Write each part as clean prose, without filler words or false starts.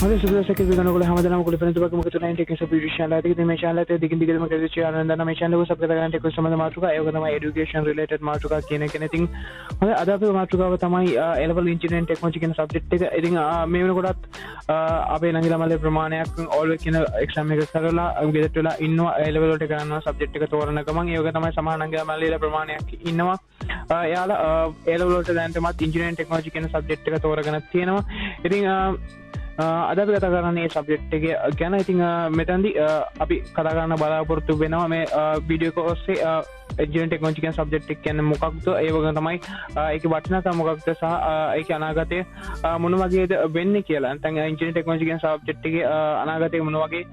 හොඳ සුබදවසක් වෙනකොට හැමදාම ඔයගොල්ලෝ වෙනද වගේම එකතු වෙන ටෙක් සබ්ජෙක්ට් channel එකේ ඉතින් මේ channel එකේ දිගින් දිගටම කරේ channel එක මේ channel එක සබ්ස්ක්‍රයිබ් කරගන්න ටෙක් සම්බන්ධ මාතෘකා ඒක තමයි education related මාතෘකා කියන එක. ඉතින් හොඳ අද අපේ මාතෘකාව තමයි A level engineering technology කියන subject එක. ඉතින් මේ වෙනකොටත් අපේ ළඟ ළමයි ප්‍රමාණයක් always කියන exam එක කරලා ගෙදරට වෙලා ඉන්නවා A level වලට කරනවා subject එක තෝරන ගමන් ඒක තමයි සමහර ළඟ ළමයිලා ප්‍රමාණයක් ඉන්නවා. එයාලා A level වලට දැන් තමත් engineering technology කියන subject එක තෝරගෙන තියෙනවා. ඉතින් අද අපි කතා කරන්නේ සබ්ජෙක්ට් එකේ ගැන. ඉතින් මෙතනදී අපි කතා කරන්න බලාපොරොත්තු වෙනවා මේ වීඩියෝ එක ඔස්සේ engineering technology කියන සබ්ජෙක්ට් එක කියන්නේ මොකක්ද, ඒ වගේම තමයි ඒකේ වටිනාකම මොකක්ද සහ ඒකේ අනාගතය මොන වගේද වෙන්නේ කියලා. නැත්නම් engineering technology කියන සබ්ජෙක්ට් එකේ අනාගතයේ මොන වගේ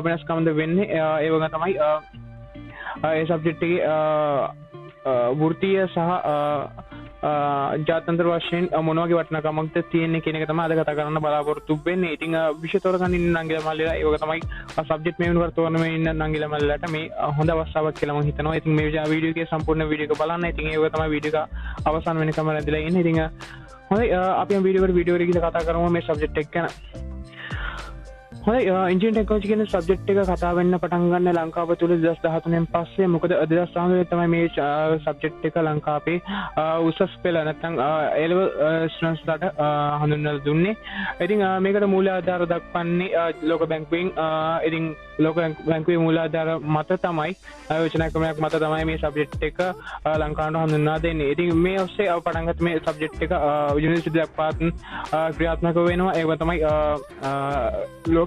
වෙනස්කම්ද වෙන්නේ, ඒ වගේම තමයි ඒ සබ්ජෙක්ට් එකේ වෘත්තීය සහ ජාත්‍යන්තර වශයෙන් මොන වගේ වටිනාකමක්ද තියෙන්නේ කියන එක තමයි අද කතා කරන්න බලාපොරොත්තු වෙන්නේ. ඉතින් විෂය තෝරගන්න ඉන්න නංගිලා මල්ලිලා ඒ වගේ තමයි සබ්ජෙක්ට් මේ වෙනකොට තෝරන ඉන්න නංගිලා මල්ලිලාට මේ හොඳ අවස්ථාවක් කියලා මම හිතනවා. ඉතින් මේ වීඩියෝ එකේ සම්පූර්ණ වීඩියෝ එක බලන්න. ඉතින් ඒ වගේ තමයි වීඩියෝ එක අවසන් වෙනකම් රැඳිලා ඉන්නේ. ඉතින් හොඳයි අපි මේ වීඩියෝ එකට ගිහලා කතා කරමු මේ සබ්ජෙක්ට් එක ගැන. හොඳයි engineering technology කියන සබ්ජෙක්ට් එක කතා වෙන්න පටන් ගන්න ලංකාව තුල 2013 පස්සේ. මොකද 2013 තමයි මේ සබ්ජෙක්ට් එක ලංකාවේ උසස් පෙළ නැත්නම් A level students ලාට හඳුන්වලා දුන්නේ. ඉතින් මේකට මූල ආධාර දක්වන්නේ ලෝක බැංකුවෙන්. ඉතින් ලෝක බැංකුවේ මූල ආධාර මත තමයි යෝජනා ක්‍රමයක් මත තමයි මේ සබ්ජෙක්ට් එක ලංකාවට හඳුන්වා දෙන්නේ. ඉතින් මේ ඔස්සේ පටන් ගත්ත මේ සබ්ජෙක්ට් එක යුනිවර්සිටි දක්වාත් ක්‍රියාත්මක වෙනවා. ඒක තමයි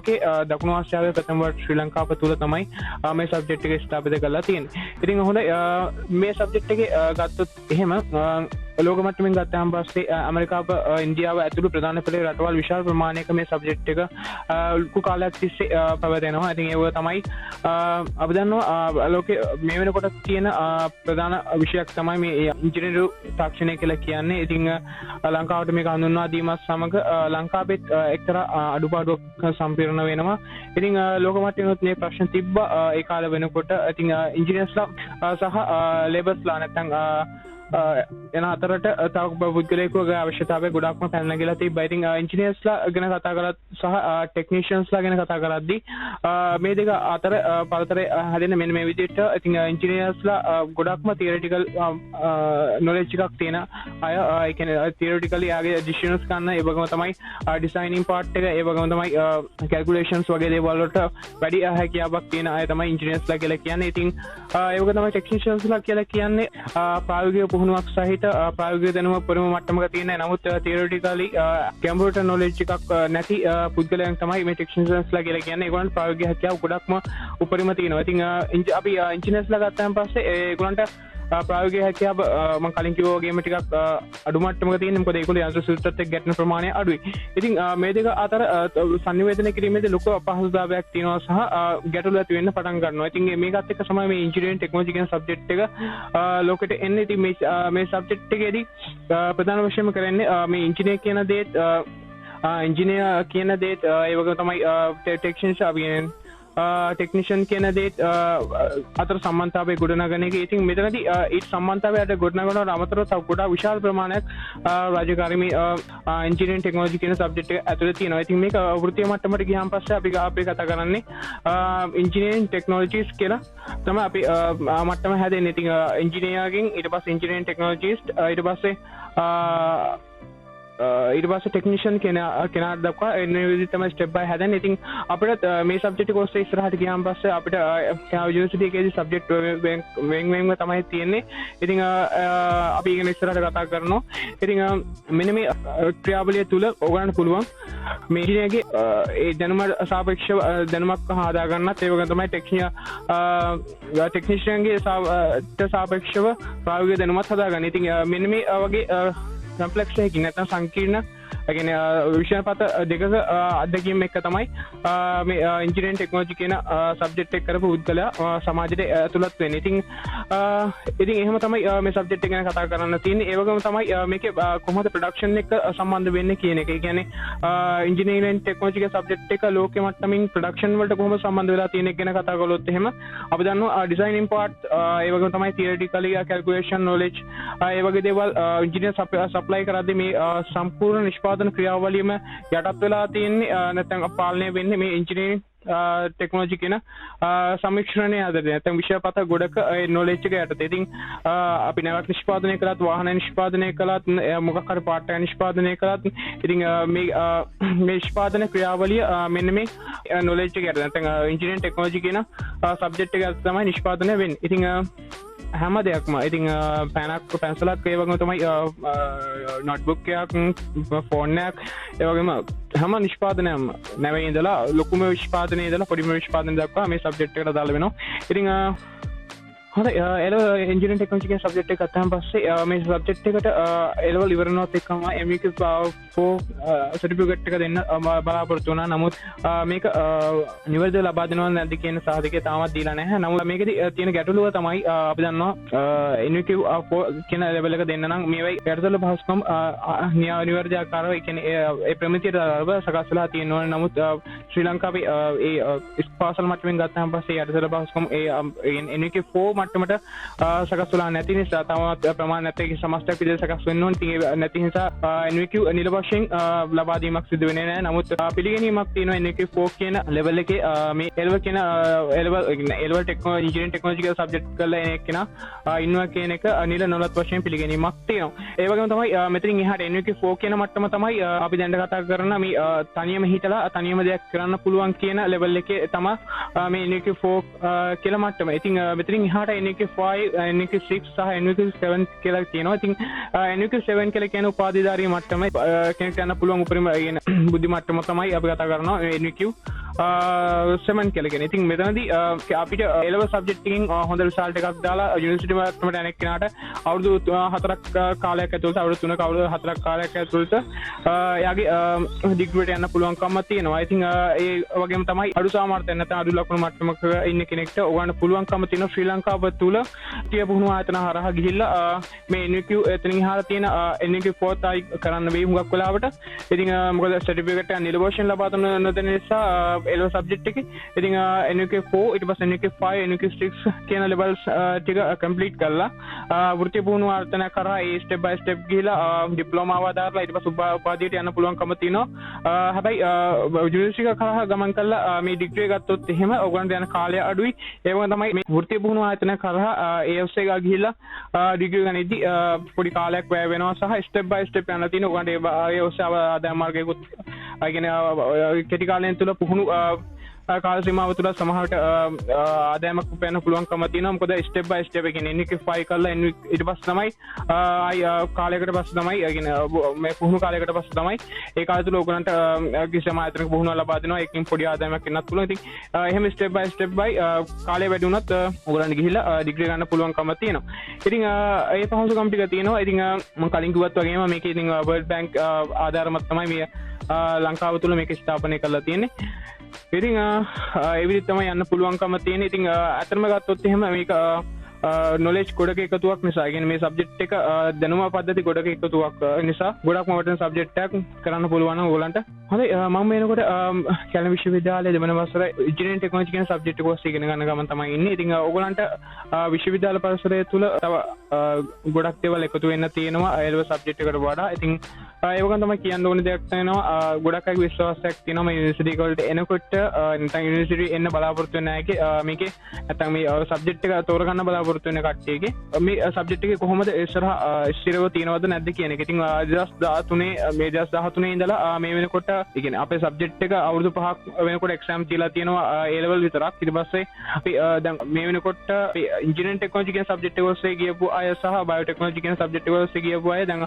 දකුණු ආසියාවේ ප්‍රථම වර්ෂ ශ්‍රී ලංකාව තුල තමයි මේ සබ්ජෙක්ට් එක ස්ථාපිත කරලා තියෙන්නේ. ඉතින් හොඳයි මේ සබ්ජෙක්ට් එකේ ගත්තොත් එහෙම ලෝක මට්ටමින් ගත්තාම පස්සේ ඇමරිකාව ඉන්දියාව ඇතුළු ප්‍රධාන පෙළේ රටවල් විශාල ප්‍රමාණයක මේ සබ්ජෙක්ට් එක ලොකු කාලයක් තිස්සේ පැවැතෙනවා. ඉතින් ඒක තමයි අපි දන්නවා ලෝකේ මේ වෙනකොට තියෙන ප්‍රධාන විෂයක් තමයි මේ ඉංජිනේරු තාක්ෂණය කියලා කියන්නේ. ඉතින් ලංකාවට මේක හඳුන්වා දීමත් සමග ලංකාවෙත් එක්තරා අඩුපාඩුවක් සම්පූර්ණ වෙනවා. ඉතින් ලෝක මට්ටමේ මේ ප්‍රශ්න තිබ්බා ඒ කාලේ වෙනකොට. ඉතින් ඉංජිනේර්ස්ලා සහ ලේබර්ස්ලා නැත්නම් එන අතරට තව පුද්ගලයෙකුගේ අවශ්‍යතාවය ගොඩක්ම පැන නැගිලා තිබ්බා. ඉතින් ඉංජිනේර්ස්ලා ගැන කතා කරත් සහ ටෙක්නීෂියන්ස්ලා ගැන කතා කරද්දී මේ දෙක අතර පරතරය හැදෙන මෙන්න මේ විදිහට. ඉතින් ඉංජිනේර්ස්ලා ගොඩක්ම තියරිටිකල් නොලෙජ් එකක් තියෙන අය. ඒ කියන්නේ තියරිටිකලි ආගේ ඩිසිෂන්ස් ගන්න, ඒ වගේම තමයි ඩිසයිනින් පාර්ට් එක, ඒ වගේම තමයි කැල්කියුලේෂන්ස් වගේ දේවල් වලට වැඩි හැකියාවක් තියෙන අය තමයි ඉංජිනේර්ස්ලා කියලා කියන්නේ. ඉතින් ඒ වගේ තමයි ටෙක්නීෂියන්ස්ලා කියලා කියන්නේ ප්‍රායෝගික පුහුණුවක් සහිත ප්‍රායෝගික දැනුම පරිම මට්ටමක තියෙන, නමුත් තියරිටිකලි කම්පියුටර් නොලෙජ් එකක් නැති පුද්ගලයන් තමයි මේ ටෙක්නීෂියන්ස්ලා කියලා කියන්නේ. ඒගොල්ලන්ට ප්‍රායෝගික හැකියාව ගොඩක්ම උපරිම තියෙනවා. ඉතින් අපි ඉංජිනේර්ස්ලා ගත්තාන් පස්සේ ඒගොල්ලන්ට ප්‍රායෝගික හැකියාව මම කලින් කිව්වා වගේම ටිකක් අඩු මට්ටමක තියෙනවා. මොකද ඒගොල්ලෝ යන්ත්‍ර සූත්‍රත් එක්ක ගැටෙන ප්‍රමාණය අඩුයි. ඉතින් මේ දෙක අතර සංනිවේදනය කිරීමේදී ලොකු අපහසුතාවයක් තියෙනවා සහ ගැටලු ඇති වෙන්න පටන් ගන්නවා. ඉතින් මේකත් එක්ක තමයි මේ ඉංජිනේරින් ටෙක්නොලොජි කියන සබ්ජෙක්ට් එක ලෝකෙට එන්නේ. ඉතින් මේ සබ්ජෙක්ට් එකේදී ප්‍රධාන වශයෙන්ම කරන්නේ මේ ඉංජිනේර් කියන දේත් ඒ වගේම තමයි ටෙක්නිෂියන් කියන දේත් අතර සම්බන්ධතාවය ගොඩනගන එක. ඉතින් මෙතනදී ඒ සම්බන්ධතාවයට ගොඩනගනවට අමතරව තව ගොඩාක් විශාල ප්‍රමාණයක් රාජකාරී ඉංජිනේරින් ටෙක්නොලොජි කියන සබ්ජෙක්ට් එක ඇතුළේ තියෙනවා. ඉතින් මේක වෘත්තීය මට්ටමට ගියාන් පස්සේ අපි කතා කරන්නේ ඉංජිනේරින් ටෙක්නොලොජිස් කියලා තමයි අපි මට්ටම හැදෙන්නේ. ඉතින් ඉංජිනේරගෙන් ඊට පස්සේ ඉංජිනේරින් ටෙක්නොලොජිස්ට් ඊට පස්සේ ටෙක්නිෂියන් කෙනාට දක්වා එන්නේ විදිහට තමයි ස්ටෙප් බයි හැදෙන්නේ. ඉතින් අපිට මේ සබ්ජෙක්ට් එක ඔස්සේ ඉස්සරහට ගියාන් පස්සේ අපිට යුනිවර්සිටි එකේදී සබ්ජෙක්ට් වෙන්වෙන්ව තමයි තියෙන්නේ. ඉතින් අපි ඉගෙන ඉස්සරහට කතා කරනවා. ඉතින් මෙන්න මේ ක්‍රියාවලිය තුල ඔයගලන්ට පුළුවන් මේ ඉංජිනේරගේ ඒ දැනුමට සාපේක්ෂව දැනුමක් හදා ගන්නත්, ඒ වගේම තමයි ටෙක්නිෂියන්ගේ සාපේක්ෂව ප්‍රායෝගික දැනුමත් හදා ගන්න. ඉතින් මෙන්න මේ වගේ කම්ප්ලෙක්ස් එකකින් නැත්නම් සංකීර්ණ කියන්නේ විෂයපත දෙකක අත්දැකීම් එක තමයි මේ ඉංජිනේරින් ටෙක්නොලොජි කියන සබ්ජෙක්ට් එක කරපු පුද්ගලයා සමාජයට ඇතුළත් වෙන්නේ. ඉතින් එහෙම තමයි මේ සබ්ජෙක්ට් එක ගැන කතා කරන්න තියෙන්නේ. ඒ වගේම තමයි මේකේ කොහොමද ප්‍රොඩක්ෂන් එක සම්බන්ධ වෙන්නේ කියන එක. ඒ කියන්නේ ඉංජිනේරින් ටෙක්නොලොජි කියන සබ්ජෙක්ට් එක ලෝකෙ මට්ටමින් ප්‍රොඩක්ෂන් වලට කොහොමද සම්බන්ධ වෙලා තියෙන එක ගැන කතා කළොත් එහෙම අපි දන්නවා ඩිසයිනින් පාර්ට්, ඒ වගේම තමයි තියරිටිකලි කැල්කියුලේෂන් නොලෙජ්, ඒ වගේ දේවල් ඉංජිනේර් සප්ලයි කරද්දී මේ සම්පූර්ණ නිෂ්පාදන ක්‍රියාවලියම යටත් වෙලා තියෙන්නේ නැත්නම් පාලනය වෙන්නේ මේ ඉංජිනේරින් ටෙක්නොලොජි කියන සමීක්ෂණය ආදරේ නැත්නම් විෂයපත ගොඩක නොලෙජ් එක යටතේ. ඉතින් අපි නැවක් නිෂ්පාදනය කළත් වාහන නිෂ්පාදනය කළත් මොකක් හරි පාර්ට් එක නිෂ්පාදනය කළත් ඉතින් මේ නිෂ්පාදන ක්‍රියාවලිය මෙන්න මේ නොලෙජ් එක යටතේ නැත්නම් ඉංජිනේරින් ටෙක්නොලොජි කියන සබ්ජෙක්ට් එක යටතේ තමයි නිෂ්පාදනය වෙන්නේ. ඉතින් හැම දෙයක්ම ඉතින් පැනක් පැන්සලක් ඒ වගේම තමයි නෝට්බුක් එකක් ෆෝන් එකක් ඒ වගේම හැම නිෂ්පාදනයක්ම නැවේ ඉඳලා ලොකුම නිෂ්පාදනයේ ඉඳලා පොඩිම නිෂ්පාදනය දක්වා මේ සබ්ජෙක්ට් එකට දාලා වෙනවා. ඉතින් හොඳයි එලෙවල් ඉංජිනේරින් ටෙක්නොලොජි කියන සබ්ජෙක්ට් එක ගත්තාම පස්සේ මේ සබ්ජෙක්ට් එකට එලෙවල් ඉවරනොත් එක්කම MEQ4 සර්ටිෆිකේට් එක දෙන්න බලාපොරොත්තු වුණා. නමුත් මේක නිවැරදිව ලබා දෙනවද නැද්ද කියන සාධකය තාමත් දීලා නැහැ. නමුත් මේකෙදි තියෙන ගැටලුව තමයි අපි දන්නවා MEQ4 කියන ලෙවල් එක දෙන්න නම් මේවයි යටිතල පහසුකම් නිවැරදි ආකාරව ඒ කියන්නේ ඒ ප්‍රමිතියට අනුව සකස් වෙලා තියෙනවා. නමුත් ශ්‍රී ලංකාවේ ඒ පාසල් මට්ටමින් ගත්තාම පස්සේ යටිතල පහසුකම් ඒ MEQ4 මට්ටමට සකස් වෙලා නැති නිසා තවමත් ප්‍රමාණ නැති සමස්තයක් විදිහට සකස් වෙන්න ඕනේ. ඉතින් නැති නිසා NVQ නිල වශයෙන් ලබා දීමක් සිදු වෙන්නේ නැහැ. නමුත් පිළිගැනීමක් තියෙනවා NVQ4 කියන ලෙවල් එකේ මේ L1 කියන L1 ටෙක්නොලොජි ඉංජිනේරින් ටෙක්නොලොජි කියලා සබ්ජෙක්ට් කරලා එන එක්කෙනා ඉන්නවා කියන එක නිල නොලත් වශයෙන් පිළිගැනීමක් තියෙනවා. ඒ වගේම තමයි මෙතනින් එහාට NVQ4 කියන මට්ටම තමයි අපි දැන් කතා කරන මේ තනියම හිතලා තනියම දෙයක් කරන්න පුළුවන් කියන ලෙවල් එකේ තමයි මේ NVQ4 කියලා මට්ටම. ඉතින් මෙතනින් එහාට NVQ5 NVQ6 සහ NVQ7 කියලා තියෙනවා. ඉතින් NVQ7 කියලා කියන උපාධිධාරී මට්ටම කෙනෙක්ට යන්න පුළුවන් උපරිම බුද්ධි මට්ටම තමයි අපි කතා කරනවා NVQ7 කියලා කියන්නේ. ඉතින් මෙතනදී අපිට A-level subject එකකින් හොඳ result එකක් දාලා යුනිවර්සිටි මට්ටමට යන කෙනාට අවුරුදු 4ක් කාලයක් ඇතුළත අවුරුදු 3ක අවුරුදු 4ක් කාලයක් ඇතුළත එයාගේ ඩිග්‍රීට යන්න පුළුවන්කම තියෙනවා. ඉතින් ඒ වගේම තමයි අඩු සාමර්ථ්‍යයක් නැත්නම් අඩු ලකුණු මට්ටමක ඉන්න කෙනෙක්ට උගන්න පුළුවන්කම තියෙන ශ්‍රී ලංකාව තුල ටිය පුහුණු ආයතන හරහා ගිහිල්ලා මේ NVQ එතනින් එහාට තියෙන NVQ4 තයි කරන්න වෙයි හුඟක් වෙලාවට. ඉතින් මොකද සර්ටිෆිකේට් එක නිල වශයෙන් ලබා දුන්න නොදෙන නිසා A-level subject එකේ ඉතින් NVQ4 ඊට පස්සේ NVQ5 NVQ6 කියන levels ටික complete කරලා වෘත්ති පුහුණු ආයතන කරා ඒ step by step ගිහිල්ලා ඩිප්ලෝමා ආදාරලා ඊට පස්සේ උපාධියට යන්න පුළුවන්කම තියෙනවා. හැබැයි යුනිවර්සිටි කරා ගමන් කළා මේ ඩිග්‍රී ගත්තොත් එහෙම ඔයගොල්ලන්ට යන කාලය අඩුයි. ඒ වගේම තමයි මේ වෘත්ති පුහුණු ආයතන කරා AFC එක ගිහිල්ලා ඩිග්‍රී ගන්නදී පොඩි කාලයක් වැය වෙනවා සහ step by step යන තියෙන ඔයගොල්ලන්ට ඒ ඔස්සේ ආදායම් මාර්ගයකුත් කෙටි කාලයෙන් තුල පුහුණු කාල සීමාව තුළ සමහරට ආදායමක් උපයන්න පුළුවන්කම තියෙනවා. මොකද ස්ටෙප් බයි ස්ටෙප් එකකින් NVQ5 කරලා ඊට පස්සේ තමයි කාලයකට පස්සේ තමයි මේ පුහුණු කාලයකට පස්සේ තමයි ඒ කාලය තුළ ඕගලන්ට කිසිම ආයතනයක පුහුණුව ලබා දෙනවා. ඒකෙන් පොඩි ආදායමක් එන්නත් පුළුවන්. ඉතින් එහෙම ස්ටෙප් බයි කාලය වැඩි වුණත් ඕගලන්ට ගිහිල්ලා ඩිග්‍රී ගන්න පුළුවන්කම තියෙනවා. ඉතින් ඒ පහසුකම් ටික තියෙනවා. ඉතින් මම කලින් කිව්වත් වගේම මේකේ ඉතින් World Bank ආධාරමත් තමයි මේ ලංකාව තුළ මේක ස්ථාපනය කරලා තියෙන්නේ. ඉතින් ඒ විදිහට තමයි යන්න පුළුවන්කම තියෙන්නේ. ඉතින් අතරම ගත්තොත් එහෙම මේක නොලෙජ් ගොඩක එකතුවක් නිසා කියන්නේ මේ සබ්ජෙක්ට් එක දැනුම පද්ධති ගොඩක එකතුවක් නිසා ගොඩක්ම වටින සබ්ජෙක්ට් එකක් කරන්න පුළුවන් නම් ඕගලන්ට. හොඳයි මම එනකොට කැලණි විශ්වවිද්‍යාලයේ දෙවන වසරේ ඉංජිනේරින් ටෙක්නොලොජි කියන සබ්ජෙක්ට් එක ඔස්සේ ඉගෙන ගන්න ගමන් තමයි ඉන්නේ. ඉතින් ඕගලන්ට විශ්වවිද්‍යාල පරිසරය තුල තව ගොඩක් දේවල් එකතු වෙන්න තියෙනවා A-level සබ්ජෙක්ට් එකට වඩා. ඉතින් ඒ වගේම තමයි කියන්න ඕනේ දෙයක් තියෙනවා. ගොඩක් අය විශ්වාසයක් තියෙනවා මේ යුනිවර්සිටි වලට එනකොට නැත්නම් යුනිවර්සිටි එන්න බලාපොරොත්තු වෙන අයගේ මේකේ නැත්නම් මේ සබ්ජෙක්ට් එක තෝරගන්න බලාපොරොත්තු වෙන කට්ටියගේ මේ සබ්ජෙක්ට් එකේ කොහොමද ඉස්සරහ ස්ථිරව තියෙනවද නැද්ද කියන එක. ඉතින් 2013 ඉඳලා මේ වෙනකොට ඒ කියන්නේ අපේ සබ්ජෙක්ට් එක අවුරුදු 5ක් වෙනකොට එක්සෑම් තියලා තියෙනවා A-level විතරක්. ඊට පස්සේ අපි දැන් මේ වෙනකොට ඉංජිනේරින් ටෙක්නොලොජි කියන සබ්ජෙක්ට් එක ඔස්සේ ගියපු අය සහ බයෝටෙක්නොලොජි කියන සබ්ජෙක්ට් එක ඔස්සේ ගියපු අය දැන්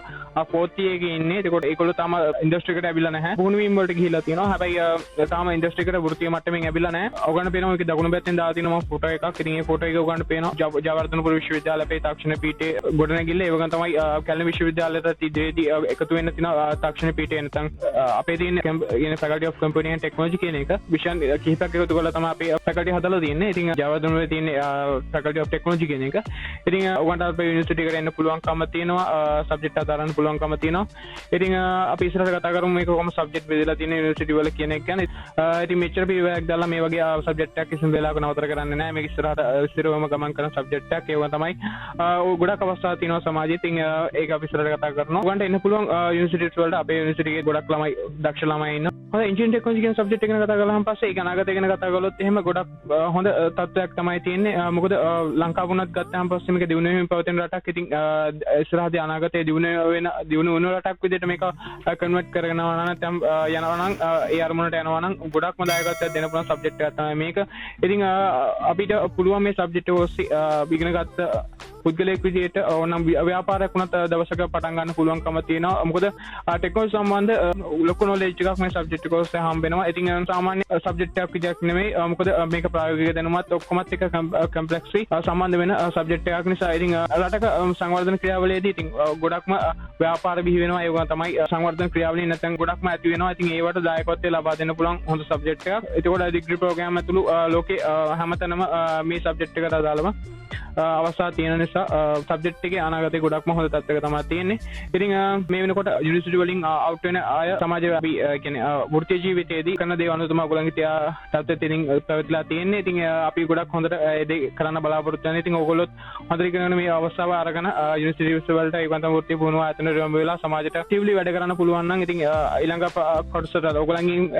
4th year එකේ ඉන්නේ. ඒකට ඒගොල්ලෝ තාම ඉන්ඩස්ට්‍රි එකට ඇවිල්ලා නැහැ. පුහුණු වීම වලට ගිහිල්ලා තියෙනවා. හැබැයි තාම ඉන්ඩස්ට්‍රි එකට වෘත්තීය මට්ටමින් ඇවිල්ලා නැහැ. ඔයගොල්ලන්ට පේනවා මේක දකුණු පැත්තෙන් දාලා තියෙනවා මම ෆොටෝ එකක්. ඉතින් මේ ෆොටෝ එක ඔයගොල්ලන්ට පේනවා ජයවර්ධනපුර විශ්වවිද්‍යාලයේ අපේ තාක්ෂණ පීඨයේ ගොඩනැගිල්ල. ඒ වගේම තමයි කැලණි විශ්වවිද්‍යාලයට ඉදිරියේදී එකතු වෙන්න තියෙන තාක්ෂණ පීඨය නැත්නම් අපේ තියෙන Faculty of Computing and Technology කියන එක විෂයන් කිහිපයක් එකතු කරලා තමයි අපේ faculty හදලා තියෙන්නේ. ඉතින් ජයවර්ධනපුරේ තියෙන Faculty of Technology කියන එක. ඉතින් ඔයගොල්ලන්ට අපේ යුනිවර්සිටි එකට එන්න පුළුවන්කම තියෙනවා. සබ්ජෙක්ට් අදාරන්න පුළුවන්කම තියෙනවා. ඉතින් අපි ඉස්සරහට කතා කරමු මේක කොහොම සබ්ජෙක්ට් බෙදලා තියෙන යුනිවර්සිටි වල කියන එක ගැන. ඉතින් මෙච්චර පිළිවෙලක් දාලා මේ වගේ සබ්ජෙක්ට් එකක් කිසිම වෙලාවක නතර කරන්නේ නැහැ. මේක ඉස්සරහට ස්ථිරවම ගමන් කරන සබ්ජෙක්ට් සබ්ජෙක්ට් එකක්. ඒක තමයි ගොඩක් අවස්ථා තියෙනවා සමාජයේ. ඉතින් ඒක අපි ඉස්සරහට කතා කරනවා. ඔයගන්ට එන්න පුළුවන් යුනිවර්සිටිස් වලට. අපේ යුනිවර්සිටි එකේ ගොඩක් ළමයි දක්ෂ ළමයි ඉන්නවා. හොඳ එන්ජිනියරින් ටෙක්නොලොජි කියන සබ්ජෙක්ට් එක ගැන කතා කළාම පස්සේ ඒක අනාගතය ගැන කතා කළොත් එහෙම ගොඩක් හොඳ තත්ත්වයක් තමයි තියෙන්නේ. මොකද ලංකාව වුණත් ගත්තාම පස්සේ මේක දියුණු වෙමින් පවතින රටක්. ඉතින් ඉස්සරහදී අනාගතයේ දියුණු වෙන රටක් විදිහට මේක කන්වර්ට් කරගෙන යනවා නම් ඒ අරමුණට යනවා නම් ගොඩක්ම දායකත්වයක් දෙන්න පුළුවන් සබ්ජෙක්ට් එකක් තමයි මේක. ඉතින් අපිට පුළුවන් මේ සබ්ජෙක්ට් එක ඔස්සේ ඉගෙන ගත්ත පුද්ගලයෙක් විදිහට ඕනම් ව්‍යාපාරයක් වුණත් දවසක පටන් ගන්න පුළුවන්කම තියෙනවා. මොකද ටෙක්නොලොජි සම්බන්ධ ලොකු නොලෙජ් එකක් මේ සබ්ජෙක්ට් එක ඔස්සේ හම්බ වෙනවා. ඉතින් සාමාන්‍ය සබ්ජෙක්ට් එකක් විදිහක් නෙමෙයි. මොකද මේක ප්‍රායෝගික දැනුමත් ඔක්කොමත් එක කම්ප්ලෙක්ස්ලි සම්බන්ධ වෙන සබ්ජෙක්ට් එකක් නිසා. ඉතින් රටක සංවර්ධන ක්‍රියාවලියේදී ඉතින් ගොඩක්ම ව්‍යාපාර බිහි වෙනවා. ඒක තමයි සංවර්ධන ක්‍රියාවලිය නැත්නම් ගොඩක්ම ඇති වෙනවා. ඉතින් ඒවට දායකත්වය ලබා දෙන්න පුළුවන් හොඳ සබ්ජෙක්ට් එකක්. ඒකෝට ඩිග්‍රී ප්‍රෝග්‍රෑම් ඇතුළු ලෝකේ හැමතැනම මේ සබ්ජෙක්ට් එකට අදාළව අවස්ථා තියෙන නිසා සබ්ජෙක්ට් එකේ අනාගතේ ගොඩක්ම හොඳ තත්ත්වයක තමයි තියෙන්නේ. ඉතින් මේ වෙනකොට යුනිවර්සිටි වලින් අවුට් වෙන අය සමාජයේ අපි කියන්නේ වෘත්තීය ජීවිතයේදී කරන දේවල් අනුව තමයි ඔයගොල්ලන්ගේ තත්ත්වෙත් ඉතින් පැවතිලා තියෙන්නේ. ඉතින් අපි ගොඩක් හොඳට ඒ දේ කරන්න බලාපොරොත්තු වෙනවා. ඉතින් ඔයගොල්ලොත් හොඳට ඉගෙන මේ අවස්ථාව අරගෙන යුනිවර්සිටි වලට ඒකන්තම වෘත්තීය පුහුණුව ආයතන රැඳ වෙලා සමාජයට ඇක්ටිව්ලි වැඩ කරන්න පුළුවන් නම් ඉතින් ඊළඟ කොටසට ඔයගොල්ලන්ගෙන්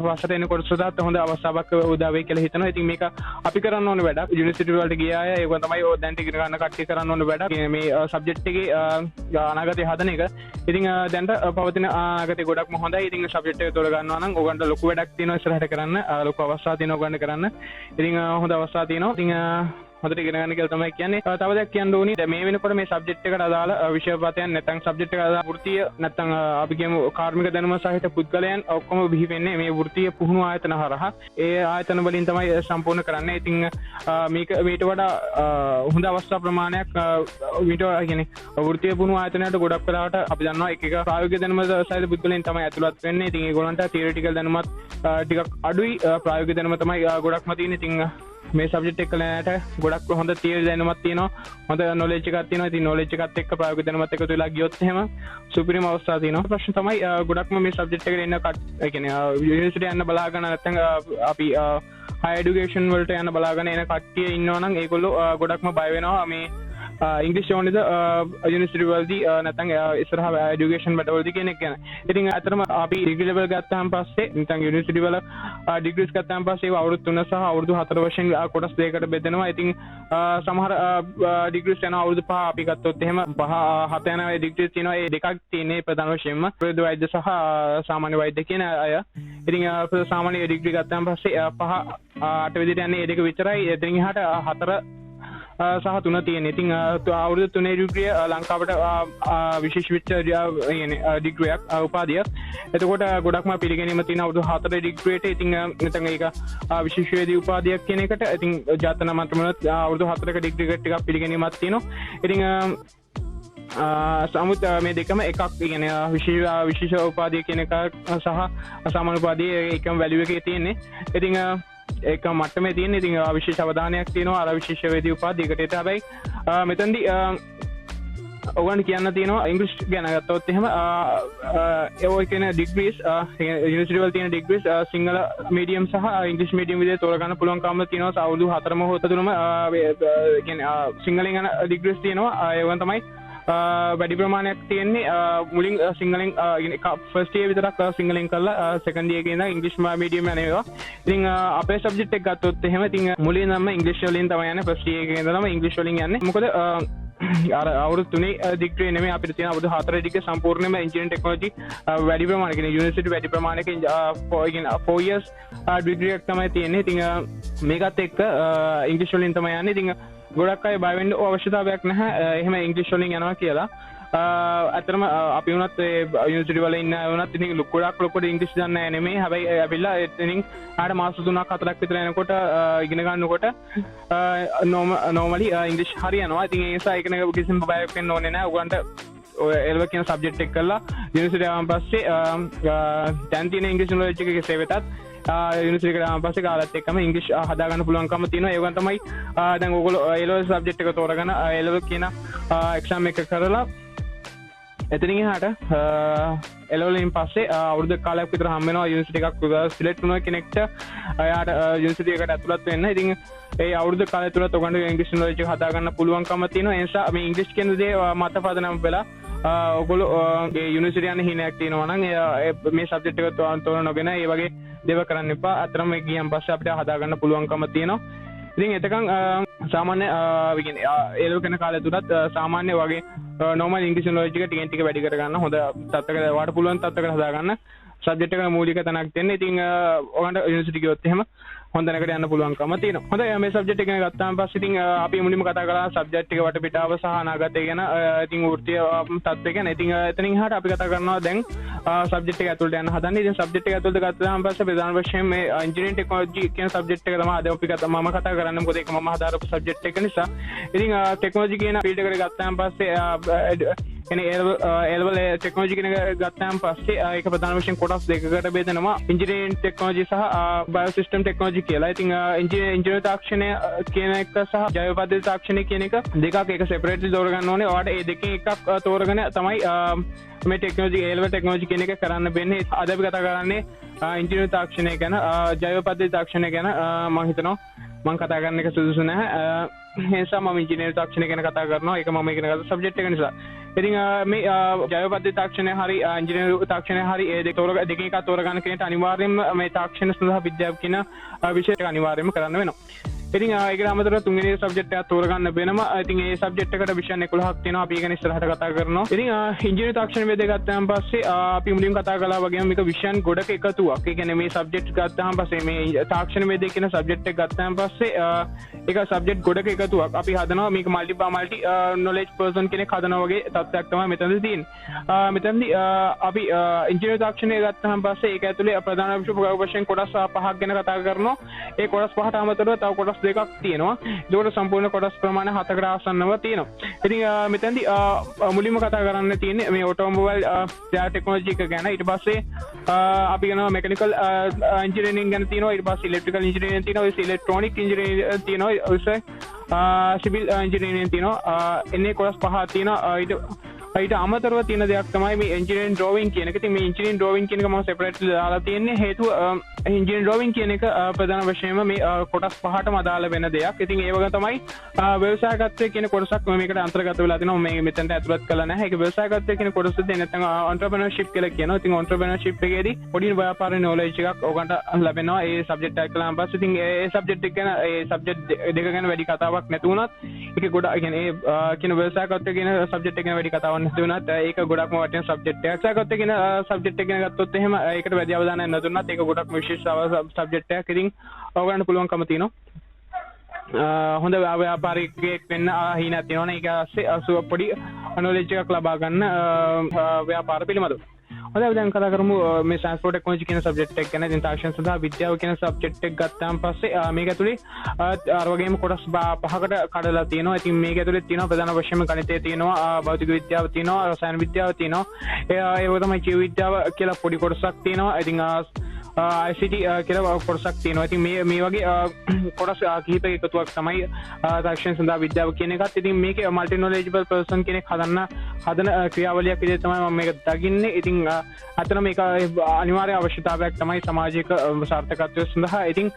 පස්සට එන කොටසට හොඳ අවස්ථාවක් උදා වෙයි කියලා හිතනවා. ඉතින් මේක අපි කරන්න ඕනේ වැඩක්. යුනිවර්සිටි වලට ගිය අය ඒක තමයි දැන් ඉගෙන ගන්න කට්ටිය කරන්න ඕනේ වැඩක්. මේ සබ්ජෙක්ට් එකේ අනාගතය හදන එක. ඉතින් දැන්ට පවතින අනාගතේ ගොඩක්ම හොඳයි. ඉතින් සබ්ජෙක්ට් එක තෝර ගන්නවා නම් ඔයගන්ට ලොකු වැඩක් තියෙනවා ඉස්සරහට කරන්න. ලොකු අවස්ථා තියෙනවා ඔයගන්ට කරන්න. ඉතින් හොඳ අවස්ථා තියෙනවා. ඉතින් හොඳට ඉගෙන ගන්න කියලා තමයි කියන්නේ. තව දෙයක් කියන්න ඕනි. දැන් මේ වෙනකොට මේ සබ්ජෙක්ට් එකට අදාළ විෂයපතයන් නැත්නම් සබ්ජෙක්ට් එකට අදාළ වෘත්තීය නැත්නම් අපි කියමු කාර්මික දැනුම සහිත පුද්ගලයන් ඔක්කොම බිහි වෙන්නේ මේ වෘත්තීය පුහුණු ආයතන හරහා. ඒ ආයතන වලින් තමයි සම්පූර්ණ කරන්නේ. ඉතින් මේට වඩා හොඳ අවස්ථා ප්‍රමාණයක් මීට කියන්නේ වෘත්තීය පුහුණු ආයතනයට ගොඩක් වෙලාවට අපි දන්නවා එක ප්‍රායෝගික දැනුම සහිත පුද්ගලයන් තමයි ඇතුළත් වෙන්නේ. ඉතින් ඒගොල්ලන්ට තියරිටිකල් දැනුමත් ටිකක් අඩුයි. ප්‍රායෝගික දැනුම තමයි ගොඩක්ම තියෙන්නේ. ඉතින් මේ සබ්ජෙක්ට් එක ලෑනට ගොඩක් හොඳ තියරි දැනුමක් තියෙනවා. හොඳ නොලෙජ් එකක් තියෙනවා. ඉතින් නොලෙජ් එකත් එක්ක ප්‍රායෝගික දැනුමත් එකතු වෙලා ගියොත් එහෙම සුපිරිම අවස්ථා තියෙනවා. ප්‍රශ්න තමයි ගොඩක්ම මේ සබ්ජෙක්ට් එකට එන්න ඒ කියන්නේ යුනිවර්සිටි යන්න බලාගෙන නැත්නම් අපි හයි එඩියුකේෂන් වලට යන්න බලාගෙන එන කට්ටිය ඉන්නවා නම් ඒගොල්ලෝ ගොඩක්ම බය වෙනවා මේ ඉංග්‍රීසි ඕනේද යුනිවර්සිටි වලදී නැත්නම් ඉස්සරහා එඩියුකේෂන් බඩවලදී කියන එක ගැන. ඉතින් අතරම අපි ඩිග්‍රී ලෙවල් ගත්තාන් පස්සේ නැත්නම් යුනිවර්සිටි වල ඩිග්‍රීස් ගත්තාන් පස්සේ ඒව අවුරුදු 3 සහ අවුරුදු 4 වශයෙන් කොටස් දෙකකට බෙදෙනවා. ඉතින් සමහර ඩිග්‍රීස් යන අවුරුදු 5 අපි ගත්තොත් එහෙම 5 7 යන ඩිග්‍රීස් තියෙනවා. ඒ දෙකක් තියෙන්නේ ප්‍රධාන වශයෙන්ම ප්‍රවේද වෛද්‍ය සහ සාමාන්‍ය වෛද්‍ය කියන අය. ඉතින් සාමාන්‍ය ඩිග්‍රී ගත්තාන් පස්සේ 5 8 විදිහට යන්නේ ඒ දෙක විතරයි. එතනින් එහාට 4 සහ 3 තියෙන. ඉතින් අවුරුදු 3 ඩිග්‍රිය ලංකාවට විශේෂ වෙච්ච ඩිග්‍රියක් උපාධියක්. එතකොට ගොඩක්ම පිළිගැනීම තියෙන අවුරුදු 4 ඩිග්‍රියට. ඉතින් නැත්නම් ඒක විශේෂ වේදී උපාධියක් කියන එකට ඉතින් ජාතක මන්ත්‍රණවලත් අවුරුදු 4ක ඩිග්‍රියකට ටිකක් පිළිගැනීමක් තියෙනවා. ඉතින් සමුත් මේ දෙකම එකක් කියන්නේ විශේෂ උපාධිය කියන එක සහ සාමාන්‍ය උපාධිය එකම වැලියු එකේ තියෙන්නේ. ඉතින් ඒක මට්ටමේ තියෙන. ඉතින් විශේෂ අවධානයක් තියෙනවා අර විශේෂ වේදී උපාධියකට. හැබැයි මෙතනදී ඔයගොල්ලන් කියන්න තියෙනවා ඉංග්‍රීසි ගැන ගත්තොත් එහෙම ඔය කියන ඩිග්‍රීස් යුනිවර්සිටි වල තියෙන ඩිග්‍රීස් සිංහල මීඩියම් සහ ඉංග්‍රීසි මීඩියම් විදිහට තෝරගන්න පුළුවන්කම තියෙනවා. අවුරුදු 4ම හොත තුනම කියන්නේ සිංහලෙන් යන ඩිග්‍රීස් තියෙනවා. ඒවන් තමයි වැඩි ප්‍රමාණයක් තියෙන්නේ. මුලින් සිංහලෙන් ෆස්ට් ඉයර් විතරක් සිංහලෙන් කරලා සෙකන්ඩ් ඉයර් එකේ ඉඳන් ඉංග්‍රීසි මීඩියම් යන ඒවා. ඉතින් අපේ සබ්ජෙක්ට් එක ගත්තොත් එහෙම ඉතින් මුලින් නම් ඉංග්‍රීසි වලින් තමයි යන්නේ. ෆස්ට් ඉයර් එකේ ඉඳන්ම ඉංග්‍රීසි වලින් යන්නේ. මොකද අවුරුදු 3 ඩිග්‍රී නෙමෙයි අපිට තියෙන අවුරුදු 4 ඩිග්‍රී සම්පූර්ණයෙන්ම එන්ජිනියරින් ටෙක්නොලොජි වැඩි ප්‍රමාණයක කියන්නේ යුනිවර්සිටි වැඩි ප්‍රමාණයක 4 years ඩිග්‍රී එකක් තමයි තියෙන්නේ. ඉතින් මේකත් එක්ක ඉංග්‍රීසි වලින් තමයි යන්නේ. ඉතින් ගොඩක් අය බය වෙන්න අවශ්‍යතාවයක් නැහැ එහෙම ඉංග්‍රීසි වලින් යනවා කියලා. අතරම අපි වුණත් යුනිවර්සිටි වල ඉන්න වුණත් ඉතින් ගොඩක් ලොකුට ඉංග්‍රීසි දන්නේ නැහැ නෙමෙයි. හැබැයි ඇවිල්ලා ඉතින් ආඩ මාස 3ක් 4ක් විතර යනකොට ඉගෙන ගන්නකොට නෝමලි ඉංග්‍රීසි හරියනවා. ඉතින් ඒ නිසා ඒක නේ කිසිම බයක් වෙන්න ඕනේ නැහැ. උගන්ට ඔය එල්ව කියන සබ්ජෙක්ට් එක කරලා යුනිවර්සිටි ආවන් පස්සේ දැන් තියෙන ඉංග්‍රීසි නොලෙජ් එක කෙසේ වෙතත් යුනිවර්සිටි එකට ආවන් පස්සේ කාලත් එක්කම ඉංග්‍රීසි හදාගන්න පුළුවන්කම තියෙනවා. ඒකෙන් තමයි දැන් ඔයගොල්ලෝ එල්ව සබ්ජෙක්ට් එක තෝරගෙන එල්ව කියන එක්සෑම් එක කරලා එතනින් එහාට එලවලින් පස්සේ අවුරුදු කාලයක් විතර හම් වෙනවා යුනිවර්සිටි එකක් සිලෙක්ට් වුණා කෙනෙක්ට එයාට යුනිවර්සිටි එකට ඇතුළත් වෙන්න. ඉතින් ඒ අවුරුදු කාලය තුල ඔයගොල්ලෝ ඉංග්‍රීසි නොලෙජ් එක හදා ගන්න පුළුවන්කම තියෙනවා. ඒ නිසා මේ ඉංග්‍රීසි කියන දේ මත පදනම් වෙලා ඔයගොල්ලෝ ඒ යුනිවර්සිටි යන හිණයක් තියෙනවා නම් මේ සබ්ජෙක්ට් එක තෝරන නොගෙන ඒ වගේ දේව කරන්න එපා. අතරම මේ ගියන් පස්සේ අපිට හදා ගන්න පුළුවන්කම තියෙනවා. ඉතින් එතකන් සාමාන්‍ය ඒ කෙන කාලය තුලත් සාමාන්‍ය වගේ normal ඉංග්‍රීසි නොලෙජ් එක ටිකෙන් ටික වැඩි කර ගන්න හොඳ තත්ත්වයකට වාට පුළුවන් තත්ත්වයකට හදා ගන්න සබ්ජෙක්ට් එක මූලික තැනක් දෙන්න. ඉතින් ඔයගොල්ලන්ට යුනිවර්සිටි ගියොත් එහෙම හොඳ නැකට යන්න පුළුවන්කම තියෙනවා. හොඳයි මේ සබ්ජෙක්ට් එක ගත්තාම පස්සේ ඉතින් අපි මුලින්ම කතා කරා සබ්ජෙක්ට් එක වටපිටාව සහ අනාගතය ගැන ඉතින් වෘත්තීය තත්ත්වය ගැන. ඉතින් එතනින් එහාට අපි කතා කරනවා දැන් සබ්ජෙක්ට් එක ඇතුළට යන්න හදන්නේ. ඉතින් සබ්ජෙක්ට් එක ඇතුළට ගත්තාම පස්සේ ප්‍රධාන වශයෙන් මේ ඉන්ජිනියරිං ටෙක්නොලොජි කියන සබ්ජෙක්ට් එක තමයි අද අපි මම කතා කරන්නේ. මොකද ඒක මම හදාරපු සබ්ජෙක්ට් එක නිසා. ඉතින් ටෙක්නොලොජි කියන ෆීල්ඩ් එකට ගත්තාම පස්සේ එලවල් ටෙක්නොලොජි කියන ගත්තාම පස්සේ ඒක ප්‍රධාන වශයෙන් කොටස් දෙකකට බෙදෙනවා. ඉන්ජිනියරිං ටෙක්නොලොජි සහ බයෝසිස්ටම් ටෙක්නොලොජි කියලා. ඉතින් ඉන්ජිනියරිං තාක්ෂණය කියන එක සහ ජෛව පද්ධති තාක්ෂණය කියන එක දෙකක් ඒක සෙපරේට්ලි තෝරගන්න ඕනේ. ඔයාලට ඒ දෙකෙන් එකක් තෝරගෙන තමයි මේ ටෙක්නොලොජි එලවල් ටෙක්නොලොජි කියන එක කරන්න වෙන්නේ. අද අපි කතා කරන්නේ ඉන්ජිනියරිං තාක්ෂණය ගැන, ජෛව පද්ධති තාක්ෂණය ගැන. මම හිතනවා මම කතා කරන එක සුදුසු නැහැ. ඒ නිසා මම ඉන්ජිනියරිං තාක්ෂණය ගැන කතා කරනවා. ඒක මම ඉගෙන ගත්ත සබ්ජෙක්ට් එක නිසා. ඉතින් මේ ජෛව පද්ධති තාක්ෂණය හරි ඉන්ජිනියරිං තාක්ෂණය හරි ඒ දෙකෙන් එකක් තෝරගන්න කෙනෙක්ට අනිවාර්යයෙන්ම මේ තාක්ෂණ සඳහා විද්‍යාව කියන විෂය එක අනිවාර්යයෙන්ම කරන්න වෙනවා. ඉතින් ඒකට අමතරව තුන්වෙනි සබ්ජෙක්ට් එකක් තෝරගන්න වෙනවා. ඉතින් ඒ සබ්ජෙක්ට් එකට විෂයන් 11ක් තියෙනවා. අපි ඒක ඉස්සරහට කතා කරනවා. ඉතින් ඉන්ජිනියරිං තාක්ෂණ වේදේ ගත්තාන් පස්සේ අපි මුලින්ම කතා කළා වගේම මේක විෂයන් ගොඩක එකතුවක්. ඒ කියන්නේ මේ සබ්ජෙක්ට් ගත්තාන් පස්සේ මේ තාක්ෂණ වේදේ කියන සබ්ජෙක්ට් එක ගත්තාන් පස්සේ ඒක සබ්ජෙක්ට් ගොඩක එකතුවක්. අපි හදනවා මේක මල්ටි නොලෙජ් පර්සන් කෙනෙක් හදනවා වගේ තත්ත්වයක් තමයි මෙතනදී තියෙන්නේ. මෙතනදී අපි ඉන්ජිනියරිං තාක්ෂණය ගත්තාන් පස්සේ ඒක ඇතුලේ ප්‍රධාන වශයෙන් කොටස් 5ක් ගැන කතා කරනවා. ඒ කොටස් 5ට අමතරව තව කොටස් දෙකක් තියෙනවා. ඒකට සම්පූර්ණ කොටස් ප්‍රමාණය 7කට ආසන්නව තියෙනවා. ඉතින් මෙතනදී මුලින්ම කතා කරන්න තියෙන්නේ මේ ඔටෝමොබයිල් ටෙක්නොලොජි එක ගැන. ඊට පස්සේ අපි කරනවා මෙකැනිකල් ඉන්ජිනියරිං ගැන තියෙනවා. ඊට පස්සේ ඉලෙක්ට්‍රිකල් ඉන්ජිනියරිං තියෙනවා. ඉලෙක්ට්‍රොනික ඉන්ජිනියරිං තියෙනවා. සිවිල් ඉන්ජිනියරිං තියෙනවා. එන්නේ කොටස් 5ක් තියෙනවා. ඊට අමතරව තියෙන දෙයක් තමයි මේ ඉන්ජිනියරිං ඩ්‍රෝවිං කියන එක. ඉතින් මේ ඉන්ජිනියරිං ඩ්‍රෝවිං කියන එක මම සෙපරේට්ලි දාලා තියෙන්නේ. හේතුව ඉන්ජිනියරිං ඩ්‍රෝවිං කියන එක ප්‍රධාන වශයෙන්ම මේ කොටස් 5ටම අදාළ වෙන දෙයක්. ඉතින් ඒ වගේ තමයි ව්‍යවසායකත්වය කියන කොටසක් මේකට අන්තර්ගත වෙලා තිනවා. මේ මෙතනට ඇතුළත් කළා නැහැ. ඒක ව්‍යවසායකත්වය කියන කොටසදී නැත්නම් entrepreneurship කියලා කියනවා. ඉතින් entrepreneurship එකේදී පොඩි ව්‍යාපාර knowledge එකක් ඔයගන්ට ලැබෙනවා. ඒ සබ්ජෙක්ට් එක කළාන් පස්සේ ඉතින් ඒ සබ්ජෙක්ට් එක ගැන ඒ සබ්ජෙක්ට් දෙක ගැන වැඩි කතාවක් නැති වුණත් ඒක ගොඩක් කියන්නේ ඒ කියන ව්‍යවසායකත්වය කියන සබ්ජෙක්ට් එක ගැන වැඩි කතාවක් නැති වුණත් ඒක ගොඩක්ම වටින සබ්ජෙක්ට් එකක්. ව්‍යවසායකත්වය කියන සබ්ජෙක්ට් එක ගැන ගත්තොත් එහෙම ඒකට වැඩි අවධානයක් නැතුණත් ඒක ගොඩක් විශේෂ සබ්ජෙක්ට් එකක්. ඉතින් ඔයගන්ට පුළුවන්කම තියෙනවා හොඳ ව්‍යාපාරිකයෙක් වෙන්න හිණක් තියෙනවනේ. ඒක ASCII පොඩි නොලෙජ් එකක් ලබා ගන්න ව්‍යාපාර පිළිබඳව. හොඳයි දැන් කතා කරමු මේ ට්‍රාන්ස්පෝර්ට් ටෙක්නොලොජි කියන සබ්ජෙක්ට් එක ගැන. ඉතින් තාක්ෂණ සඳහා විද්‍යාව කියන සබ්ජෙක්ට් එක ගත්තාන් පස්සේ මේක ඇතුලේ අර වගේම කොටස් 5කට කඩලා තියෙනවා. ඉතින් මේක ඇතුලේ තියෙනවා ප්‍රධාන වශයෙන්ම ගණිතය තියෙනවා, භෞතික විද්‍යාව තියෙනවා, රසායන විද්‍යාව තියෙනවා. ඒ වගේ තමයි ජීව විද්‍යාව කියලා පොඩි කොටසක් තියෙනවා. ඉතින් ICT කියලා කොටසක් තියෙනවා. ඉතින් මේ වගේ කොටස් කිහිපයක එකතුවක් තමයි තාක්ෂණ සඳහා විද්‍යාව කියන එකත්. ඉතින් මේකේ මල්ටි නොලෙජබල් පර්සන් කෙනෙක් හදන ක්‍රියාවලියක් විදිහට තමයි මම මේක දකින්නේ. ඉතින් අතන මේක අනිවාර්ය අවශ්‍යතාවයක් තමයි සමාජික සාර්ථකත්වය සඳහා. ඉතින්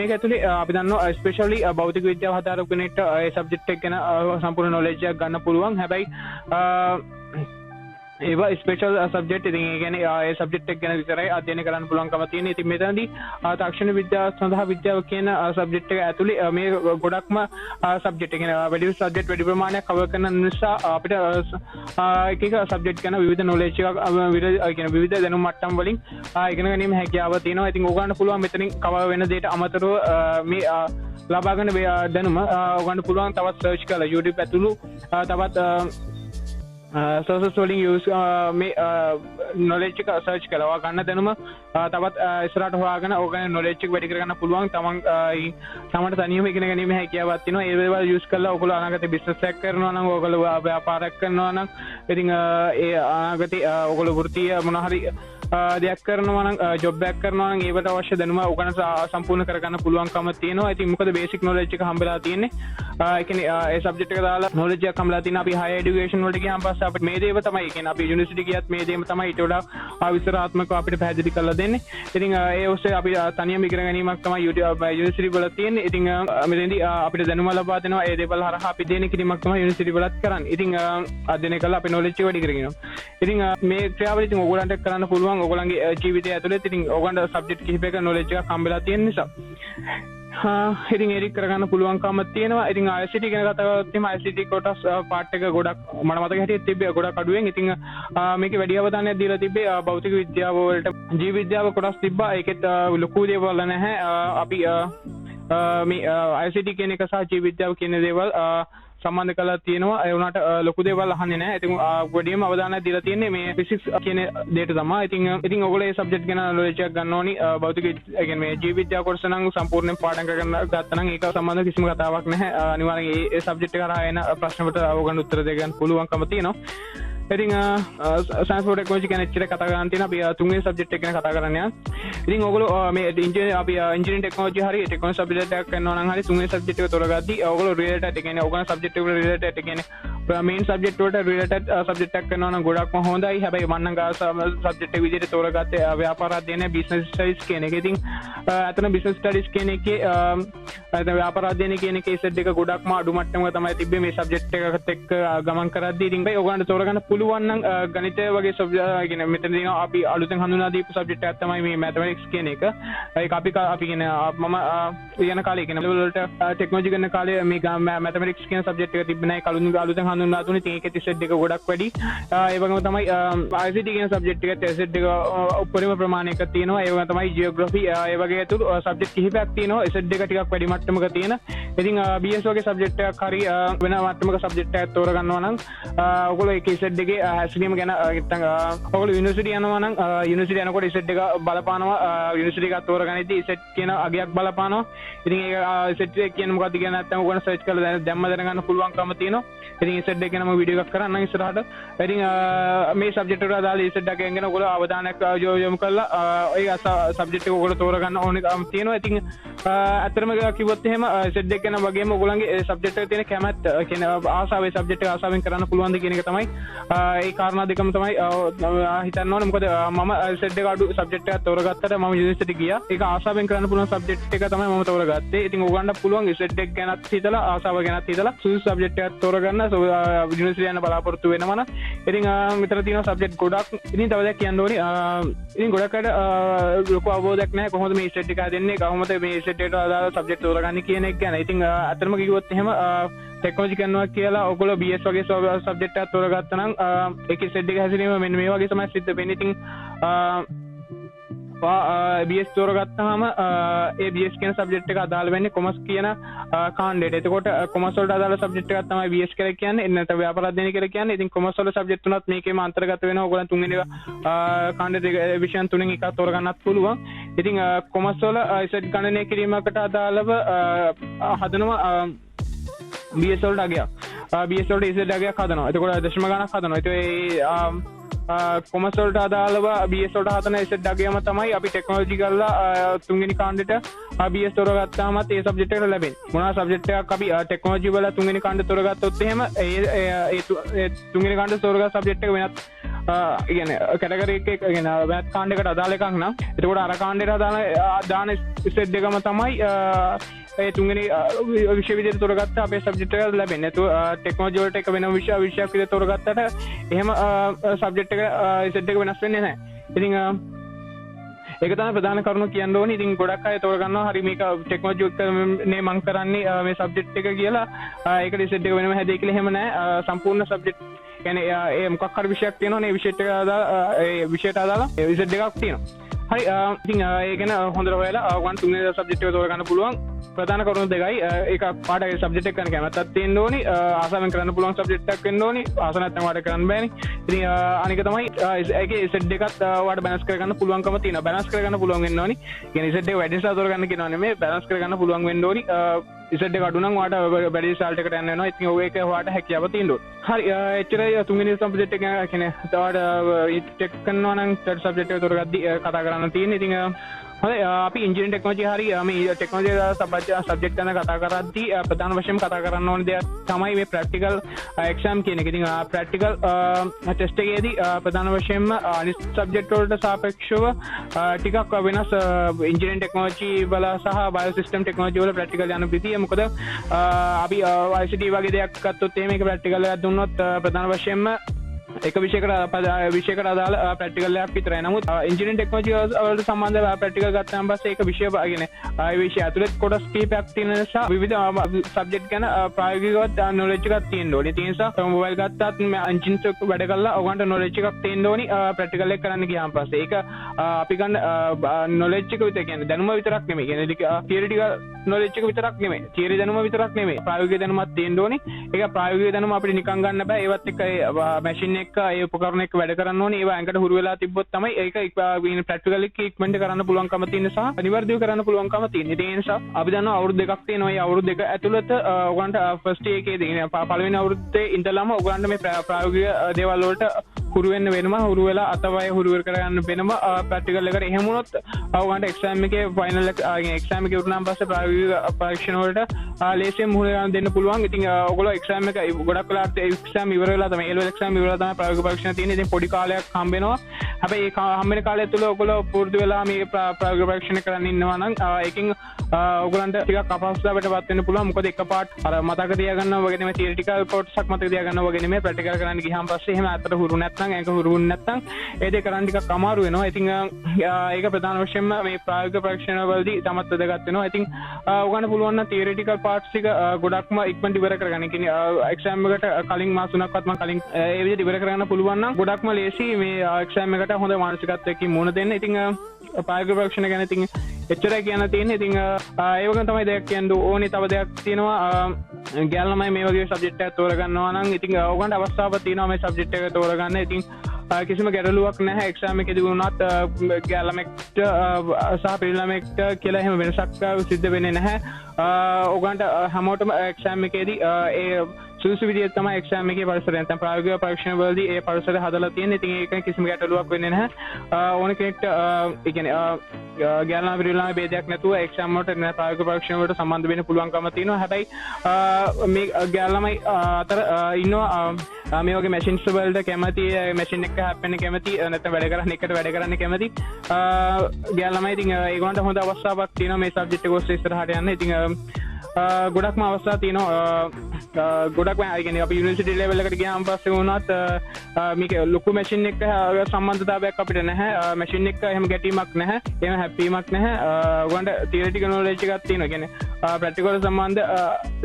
මේක ඇතුලේ අපි දන්නවා ස්පෙෂලි භෞතික විද්‍යාව හදාරපු කෙනෙක්ට ඒ සබ්ජෙක්ට් එක ගැන සම්පූර්ණ නොලෙජ් එකක් ගන්න පුළුවන්. හැබැයි ඒවා ස්පෙෂල් සබ්ජෙක්ට්. ඉතින් ඒ කියන්නේ ඒ සබ්ජෙක්ට් එක ගැන විතරයි අධ්‍යයනය කරන්න පුළුවන්කම තියෙන. ඉතින් මෙතනදී තාක්ෂණ විද්‍යාව සඳහා විද්‍යාව කියන සබ්ජෙක්ට් එක ඇතුලේ මේ ගොඩක්ම සබ්ජෙක්ට් එක ගැන වැඩි සබ්ජෙක්ට් වැඩි ප්‍රමාණයක් කවර් කරන නිසා අපිට එක එක සබ්ජෙක්ට් ගැන විවිධ නොලෙජ් එකක් විවිධ දැනුම් මට්ටම් වලින් ඉගෙන ගැනීම හැකියාව තියෙනවා. ඉතින් ඔයගොල්ලන්ට පුළුවන් මෙතනින් කවර් වෙන දෙයට අමතරව මේ ලබා ගන්න දැනුම ඔයගොල්ලන්ට පුළුවන් තවත් සර්ච් කරලා YouTube ඇතුළු තවත් sources වලින් use මේ knowledge එක search කරලා ගන්න දැනුම තවත් ඉස්සරහට හොයාගෙන ඕගන knowledge එක වැඩි කරගන්න පුළුවන්. තමන්ට තනියම ඉගෙන ගැනීම හැකියාවක් තියෙනවා. ඒ දේවල් use කරලා ඔයගොල්ලෝ අනාගතේ business එකක් කරනවා නම්, ඔයගොල්ලෝ ව්‍යාපාරයක් කරනවා නම්, ඉතින් ඒ අනාගතේ ඔයගොල්ලෝ වෘත්තීය මොන හරි දෙයක් කරනවා නම් ජොබ් එකක් කරනවා නම් ඒකට අවශ්‍ය දැනුම උගන සම්පූර්ණ කරගන්න පුළුවන්කම තියෙනවා. ඉතින් මොකද බේසික් නොලෙජ් එක හම්බෙලා තියෙන්නේ. ඒ කියන්නේ ඒ සබ්ජෙක්ට් එක දාලා නොලෙජ් එකක් හම්බෙලා තියෙන අපි හයර් එඩියුකේෂන් වලට ගියාම පස්සේ අපිට මේ දේව තමයි කියන්නේ අපි යුනිවර්සිටි ගියත් මේ දේම තමයි ඊට වඩා විස්තරාත්මකව අපිට පැහැදිලි කරලා දෙන්නේ. ඉතින් ඒ ඔස්සේ අපි තනියම ඉගෙන ගැනීමක් තමයි යුනිවර්සිටි වල තියෙන්නේ. ඉතින් මෙතෙන්දී අපිට දැනුම ලබා දෙනවා. ඒ දේවල් හරහා අපි දෙන කිරීමක් තමයි යුනිවර්සිටි වලත් කරන්නේ. ඉතින් අධ්‍යයනය කරලා අපි නොලෙජ් එක වැඩි කරගෙනවා. ඉතින් මේ ක්‍රියාවලිය ඉතින් ඕගොල්ලන්ට කරන්න පුළුවන් ඕගොල්ලන්ගේ ජීවිතය ඇතුළේ. ඉතින් ඕගොල්ලන්ට සබ්ජෙක්ට් කිහිපයක නොලෙජ් එකක් හම්බෙලා තියෙන නිසා. ඉතින් ඒක කරගන්න පුළුවන්කම තියෙනවා. ඉතින් ICT ගැන කතා කරද්දී ICT කොටස් පාර්ට් එක ගොඩක් මට මතක හැටියට තිබ්බේ ගොඩක් අඩුවෙන්. ඉතින් මේකේ වැඩි අවධානයක් දීලා තිබ්බේ භෞතික විද්‍යාව වලට, ජීව විද්‍යාව කොටස් තිබ්බා. ඒකෙත් ලොකු දේවල් නැහැ. අපි මේ ICT කියන එක සහ ජීව විද්‍යාව කියන දේවල් සම්බන්ධ කරලා තියෙනවා. ඒ වුණාට ලොකු දේවල් අහන්නේ නැහැ. ඉතින් වැඩිම අවධානය දීලා තියෙන්නේ මේ ෆිසික්ස් කියන දෙයට තමයි. ඉතින් ඔයගොල්ලෝ මේ සබ්ජෙක්ට් ගැන නොලෙජ් එකක් ගන්න ඕනි. භෞතික ඒ කියන්නේ මේ ජීව විද්‍යාව කොටස නම් සම්පූර්ණයෙන් පාඩම් කරගෙන ගත්තා නම් ඒක සම්බන්ධ කිසිම කතාවක් නැහැ. අනිවාර්යෙන් ඒ සබ්ජෙක්ට් එක කරා එන ප්‍රශ්න වලට ඔයගොල්ලෝ උත්තර දෙන්න පුළුවන්කම තියෙනවා. ඉතින් සයන්ස් ෆෝර් ටෙක්නොලොජි ගැන ඉච්චර කතා කරන්න තියෙන අපි තුන්වෙනි සබ්ජෙක්ට් එක ගැන කතා කරන්න යනවා. ඉතින් ඔයගොල්ලෝ මේ ඉන්ජිනියරින් ටෙක්නොලොජි හරි ටෙක්නොලොජි සබ්ජෙක්ට් එකක් කරනවා නම් හරි තුන්වෙනි සබ්ජෙක්ට් එක තෝරගද්දී ඔයගොල්ලෝ රිලේටඩ් ඒ කියන්නේ ඔයගොල්ලෝ සබ්ජෙක්ට් එකට රිලේටඩ් ඒ කියන්නේ මේන් සබ්ජෙක්ට් වලට රිලේටඩ් සබ්ජෙක්ට් එකක් කරනවා නම් ගොඩක්ම හොඳයි. හැබැයි මම නම් ගාව සබ්ජෙක්ට් එක විදිහට තෝරගත්තේ ව්‍යාපාර අධ්‍යයනය බිස්නස් ස්ටඩීස් කියන එක. ඉතින් අතන බිස්නස් ස්ටඩීස් කියන එකේ ව්‍යාපාර අධ්‍යයනය කියන එකේ සෙට් එක ගොඩක්ම අඩු මට්ටමක තමයි තිබ්බේ මේ සබ්ජෙක්ට් එකකට එක්ක ගමන් කරද්දී. ඉතින් බයි ඔයගොල්ලන්ට තෝරගන්න පුළුවන් නම් ගණිතය වගේ සබ්ජෙක්ට් කියන්නේ මෙතනදී අපි අලුතෙන් හඳුනා දීපු සබ්ජෙක්ට් එකක් තමයි මේ මැතමැටික්ස් කියන එක. ඒක අපි කියන්නේ මම යන කාලේ කියන ලෙවල් වලට ටෙක්නොලොජි කරන කාලේ මේ මැතමැටික්ස් කියන සබ්ජෙක්ට් එක තිබ්බේ නැහැ. අලුතෙන් හඳුනා දුන්නේ. ඉතින් ඒකේ සෙට් එක ගොඩක් වැඩි. ඒ වගේම තමයි ICT කියන සබ්ජෙක්ට් එකේ සෙට් එක උපරිම ප්‍රමාණයක තියෙනවා. ඒ වගේම තමයි ජියෝග්‍රැෆි ඒ වගේ අතුරු සබ්ජෙක්ට් කිහිපයක් තියෙනවා. ඒ සෙට් එක ටිකක් වැඩි මට්ටමක තියෙන. ඉතින් BS වගේ සබ්ජෙක්ට් එකක් හරි වෙන මට්ටමක සබ්ජෙක්ට් එකක් තෝරගන්නවා නම් ඔයගොල්ලෝ ඒකේ සෙට් එකේ හැසිරීම ගැන නැත්නම් ඔයගොල්ලෝ යුනිවර්සිටි යනවා නම් යුනිවර්සිටි යනකොට සෙට් එක බලපානවා. යුනිවර්සිටි එකක් තෝරගනිද්දී සෙට් කියන අගයක් බලපානවා. ඉතින් ඒක සෙට් එක කියන්නේ මොකක්ද කියන නැත්නම් ඔයගොල්ලෝ සර්ච් කරලා දැම්ම දැනගන්න පුළුවන්කම තියෙනවා. ඉතින් සෙට් එක ගැන මම වීඩියෝ එකක් කරන්නම් ඉස්සරහට. ඉතින් මේ සබ්ජෙක්ට් එකට අදාළ සෙට් එකක් ගැන ඔයගොල්ලෝ අවධානයක් යොමු කරලා ඒ සබ්ජෙක්ට් එක ඔයගොල්ලෝ තෝරගන්න ඕනෙකම තියෙනවා. ඉතින් අතරම කිව්වොත් එහෙම සෙට් එක ගැන වගේම ඔයගොල්ලන්ගේ සබ්ජෙක්ට් එකේ තියෙන කැමැත්ත කියන ආසාව ඒ සබ්ජෙක්ට් එක ආසාවෙන් කරන්න පුළුවන්ද කියන එක තමයි ඒ කාරණා දෙකම තමයි හිතන්න ඕනේ. මොකද මම සෙට් එක අඩු සබ්ජෙක්ට් එකක් තෝරගත්තට මම යුනිවර්සිටි ගියා. ඒක ආසාවෙන් කරන්න පුළුවන් සබ්ජෙක්ට් එක තමයි මම තෝරගත්තේ. ඉතින් ඔයගොල්ලන්ට පුළුවන් සෙට් එක ගැනත් හිතලා ආසාව ගැනත් හිතලා සුදුසු සබ්ජෙක්ට් එකක් තෝරගන්න යුනිවර්සිටි යන බලාපොරොත්තු වෙනවා නම්. ඉතින් මෙතන තියෙන සබ්ජෙක්ට් ගොඩක්. ඉතින් තව දෙයක් කියන්න ඕනේ. ඉතින් ගොඩක් අයට ලොකු අවබෝධයක් නැහැ කොහොමද මේ සෙට් එක හදන්නේ, කොහොමද මේ සෙට් එකට අදාළ සබ්ජෙක්ට් තෝරගන්නේ කියන එක ගැන. ඉතින් අතරම කිව්වොත් එහෙම ටෙක්නොලොජි කරනවා කියලා ඔයගොල්ලෝ BS වගේ සබ්ජෙක්ට් එකක් තෝරගත්තා නම් ඒකේ සෙට් එක හැසිරීම මෙන්න මේ වගේ තමයි සිද්ධ වෙන්නේ. ඉතින් BS තෝරගත්තාම ඒ BS කියන සබ්ජෙක්ට් එක අදාළ වෙන්නේ කොමර්ස් කියන කාණ්ඩයට. එතකොට කොමර්ස් වලට අදාළ සබ්ජෙක්ට් එකක් තමයි BS කියලා කියන්නේ. නැත්නම් ව්‍යාපාර අධ්‍යයනය කියලා කියන්නේ. ඉතින් කොමර්ස් වල සබ්ජෙක්ට් තුනත් මේකේම අන්තර්ගත වෙනවා. ඔයගොල්ලන් තුන්වෙනි කාණ්ඩයේ විෂයන් තුනෙන් එකක් තෝරගන්නත් පුළුවන්. ඉතින් කොමර්ස් වල සෙට් ගණනය කිරීමකට අදාළව හදනවා BS වලට අගයක්. BS වලට Z අගයක් හදනවා. එතකොට දශම ගණක් හදනවා. ඒත් කොමර්ස් වලට අදාළව BS වලට හදන Z අගයම තමයි අපි ටෙක්නොලොජි කරලා තුන්වෙනි කාණ්ඩෙට BS තෝරගත්තාමත් ඒ සබ්ජෙක්ට් එකට ලැබෙන්නේ. මොනවා සබ්ජෙක්ට් එකක් අපි ටෙක්නොලොජි වල තුන්වෙනි කාණ්ඩ තෝරගත්තොත් එහෙම ඒ තුන්වෙනි කාණ්ඩ තෝරගත් සබ්ජෙක්ට් එක වෙනත් කියන්නේ කැටගරි එකක කියන්නේ වෙනත් කාණ්ඩයකට අදාළ එකක් නම් එතකොට අර කාණ්ඩයට අදාළ දාන Z එකම තමයි ඒ තුන්වෙනි විශ්වවිද්‍යාලය තෝරගත්ත අපේ සබ්ජෙක්ට් එක ලැබෙන්නේ. ටෙක්නොලොජි වලට එක වෙන විෂයක් විදිහට තෝරගත්තට එහෙම සබ්ජෙක්ට් එක Z එක වෙනස් වෙන්නේ නැහැ. ඉතින් ඒක තමයි ප්‍රධාන කරුණු කියන්න ඕනේ. ඉතින් ගොඩක් අය තෝරගන්නවා හරි මේක ටෙක්නොලොජි එකනේ මම කරන්නේ මේ සබ්ජෙක්ට් එක කියලා. ඒකට Z එක වෙනම හැදෙයි කියලා එහෙම නැහැ. සම්පූර්ණ සබ්ජෙක්ට් කියන්නේ ඒ මොකක් හරි විෂයක් තියෙනවනේ. ඒ විෂයට අදාළ ඒ විෂයට අදාළ Z එකක් තියෙනවා. හරි ඉතින් ඒ ගැන හොඳට හොයලා ඔයගොල්ලන් තුන්වෙනි සබ්ජෙක්ට් එක තෝරගන්න පුළුවන්. ප්‍රධාන කරුණු දෙකයි. ඒක පාඩේ සබ්ජෙක්ට් එක ගන්න කැමැත්තක් තියෙන්න ඕනි. ආසාවෙන් කරන්න පුළුවන් සබ්ජෙක්ට් එකක් වෙන්න ඕනි. ආස නැත්නම් වාට කරන්න බෑනේ. ඉතින් අනික තමයි ඒකේ Z එකත් වාට බැලන්ස් කරගන්න පුළුවන්කම තියෙනවා. බැලන්ස් කරගන්න පුළුවන් වෙන්න ඕනි. කියන්නේ Z එක වැඩි නිසා තෝරගන්න කියනවා නෙමෙයි. බැලන්ස් කරගන්න පුළුවන් වෙන්න ඕනි. ඉසෙට් එක අඩු නම් ඔයාලට බැරි රිසල්ට් එකට යන්න වෙනවා. ඉතින් ඔය එක ඔයාලට හැකියාව තියෙන්න ඕනේ. හරි එච්චරයි තුන්වෙනි සබ්ජෙක්ට් එක කියන්නේ තවට ටෙක් කරනවා නම් තර්ඩ් සබ්ජෙක්ට් එක උතර ගද්දි කතා කරන්න තියෙන්නේ. ඉතින් හරි අපි ඉන්ජිනියරින් ටෙක්නොලොජි හරි මේ ටෙක්නොලොජි සබ්ජෙක්ට් ගැන කතා කරද්දී ප්‍රධාන වශයෙන් කතා කරන්න ඕන දෙයක් තමයි මේ ප්‍රැක්ටිකල් එක්සෑම් කියන එක. ඉතින් ප්‍රැක්ටිකල් ටෙස්ට් එකේදී ප්‍රධාන වශයෙන්ම අනිත් සබ්ජෙක්ට් වලට සාපේක්ෂව ටිකක් වෙනස් ඉන්ජිනියරින් ටෙක්නොලොජි වල සහ බයෝ සිස්ටම් ටෙක්නොලොජි වල ප්‍රැක්ටිකල් යන විදිය. මොකද අපි ICT වගේ දෙයක් ගත්තොත් එහෙම ඒක ප්‍රැක්ටිකල් එකක් දුන්නොත් ප්‍රධාන වශයෙන්ම එක විෂයකට අදාළ ප්‍රැක්ටිකල් එකක් විතරයි. නමුත් ඉන්ජිනියරින් ටෙක්නොලොජි වලට සම්බන්ධ ප්‍රැක්ටිකල් ගත්තාම පස්සේ ඒක විෂය කියන්නේ විෂය ඇතුළත කොටස් කීපයක් තියෙන නිසා විවිධ සබ්ජෙක්ට් ගැන ප්‍රායෝගිකව නොලෙජ් එකක් තියෙන්න ඕනේ. ඒ නිසා මොබයිල් ගත්තත් එන්ජින්ස් එක වැඩ කරලා ඔයගොල්ලන්ට නොලෙජ් එකක් තියෙන්න ඕනි ප්‍රැක්ටිකල් එක කරන්න ගියාම පස්සේ. ඒක අපි ගන්න නොලෙජ් එක විතර කියන්නේ දැනුම විතරක් නෙමෙයි. කියන්නේ තියරිටිකල් නොලෙජ් එක විතරක් නෙමෙයි. තියරි දැනුම විතරක් නෙමෙයි. ප්‍රායෝගික දැනුමක් තියෙන්න ඕනි. ඒක ප්‍රායෝගික දැනුම අපිට නිකන් ගන්න බෑ. ඒවත් එක්ක මැෂින් එක ඒ උපකරණ එක වැඩ කරන්න ඕනේ. ඒවා ඇඟට හුරු වෙලා තිබ්බොත් තමයි ඒක ප්‍රැක්ටිකල් එක ඉක්මනට කරන්න පුළුවන්කම තියෙන සහ අනිවාර්යව කරන්න පුළුවන්කම තියෙන. ඒ නිසා අපි දන්නවා අවුරුදු දෙකක් තියෙනවා. ඒ අවුරුදු දෙක ඇතුළත ඔයගොල්ලන්ට ෆස්ට් එකේදී පළවෙනි අවුරුද්දේ ඉඳලම ඔයගොල්ලන්ට මේ ප්‍රායෝගික දේවල් වලට හුරු වෙන්න වෙනවා. හුරු වෙලා අතවය හුරු කරගන්න වෙනවා ප්‍රැක්ටිකල් එකට. එහෙම වුණොත් ඔයගොල්ලන්ට එක්සෑම් එකේ ෆයිනල් එක එක්සෑම් එක ඉවරනාන් පස්සේ ප්‍රායෝගික පරීක්ෂණ වලට ලේසියෙන් මුහුණ ගන්න දෙන්න පුළුවන්. ඉතින් ඔයගොල්ලෝ එක්සෑම් එක ගොඩක් වෙලාවට එක්සෑම් ඉවර වෙලා තමයි A-level එක්සෑම් ඉවර වෙලා තමයි ප්‍රායෝගික පරීක්ෂණ තියෙන්නේ. ඉතින් පොඩි කාලයක් හම්බ වෙනවා. හැබැයි ඒ හම්බෙන කාලය තුළ ඔයගොල්ලෝ පුරුදු වෙලා මේ ප්‍රායෝගික පරීක්ෂණ කරන්න ඉන්නවා නම් ඒකෙන් ඔයගොල්ලන්ට ටිකක් අපහසුතාවයටපත් වෙන්න පුළුවන්. මොකද එකපාරට අර මතක තියාගන්නවා වගේ නෙමෙයි තියරිටිකල් කොටසක් මතක තියාගන්නවා වගේ නෙමෙයි ප්‍රැක්ටිකල් කරන්න ගියාම පස්සේ එහෙම අතට හුරු නැත්නම් ඒක හුරුුනේ නැත්නම් ඒ දෙක කරන්න ටිකක් අමාරු වෙනවා. ඉතින් ඒක ප්‍රධාන වශයෙන්ම මේ ප්‍රායෝගික පරීක්ෂණ වලදී තමත් වැදගත් වෙනවා. ඉතින් ඔයගොල්ලන්ට පුළුවන් නම් තියරිටිකල් පාර්ට්ස් ටික ගොඩක්ම ඉක්මනට ඉවර කරගන්න. ඒ කියන්නේ එක්සෑම් එකට කලින් මාස 3ක්වත් මම කලින් ඒ විදිහට ඉවර කරගන්න පුළුවන් නම් ගොඩක්ම ලේසි මේ එක්සෑම් එකට හොඳ මානසිකත්වයකින් මුහුණ දෙන්න. ඉතින් ප්‍රායෝගික පරීක්ෂණ ගැන ඉතින් එච්චරයි කියන්න තියෙන්නේ. ඉතින් ඒ වගේම තමයි දෙයක් කියන්න ඕනේ. තව දෙයක් තියෙනවා ගෑල් ළමයි මේ වගේ සබ්ජෙක්ට් එකක් තෝරගන්නවා නම් ඉතින් ඔයගොල්ලන්ට අවස්ථාවක් තියෙනවා මේ සබ්ජෙක්ට් එක තෝරගන්න. ඉතින් කිසිම ගැටලුවක් නැහැ. එක්සෑම් එකේදී වුණත් ගෑල් ළමෙක්ට සහ පිරි ළමෙක්ට කියලා එහෙම වෙනසක් සිද්ධ වෙන්නේ නැහැ. ඔයගොල්ලන්ට හැමෝටම එක්සෑම් එකේදී ඒ සුදුසු විදිහට තමයි එක්සෑම් එකේ පරිසරය නැත්නම් ප්‍රායෝගික පරීක්ෂණ වලදී ඒ පරිසරය හදලා තියෙන්නේ. ඉතින් ඒක කිසිම ගැටලුවක් වෙන්නේ නැහැ. ඕන කෙනෙක්ට ඒ කියන්නේ ගෑල්ලා පිරිලා ભેදයක් නැතුව එක්සෑම් වලට ප්‍රායෝගික පරීක්ෂණ වලට සම්බන්ධ වෙන්න පුළුවන්කම තියෙනවා. හැබැයි මේ ගෑල්ලාමයි අතර ඉන්නවා මේ වගේ මැෂින්ස් වලට කැමති මැෂින් එක හැප්පෙන්න කැමති නැත්නම් වැඩ කරන්න එකට වැඩ කරන්න කැමති ගෑල්ලාමයි. ඉතින් ඒගොල්ලන්ට හොඳ අවස්ථාවක් තියෙනවා මේ සබ්ජෙක්ට් එක ඔස්සේ ඉස්සරහට යන්න. ඉතින් ගොඩක්ම අවස්ථා තියෙනවා. ගොඩක් කියන්නේ අපි යුනිවර්සිටි ලෙවල් එකට ගියාම පස්සේ වුණත් මේක ලොකු මැෂින් එක සම්බන්ධතාවයක් අපිට නැහැ. මැෂින් එක එහෙම ගැටීමක් නැහැ. එහෙම හැප්පීමක් නැහැ. ඔයගොල්ලන්ට තියරිටිකල් නොලෙජ් එකක් තියෙනවා. කියන්නේ ප්‍රැක්ටිකල් සම්බන්ධ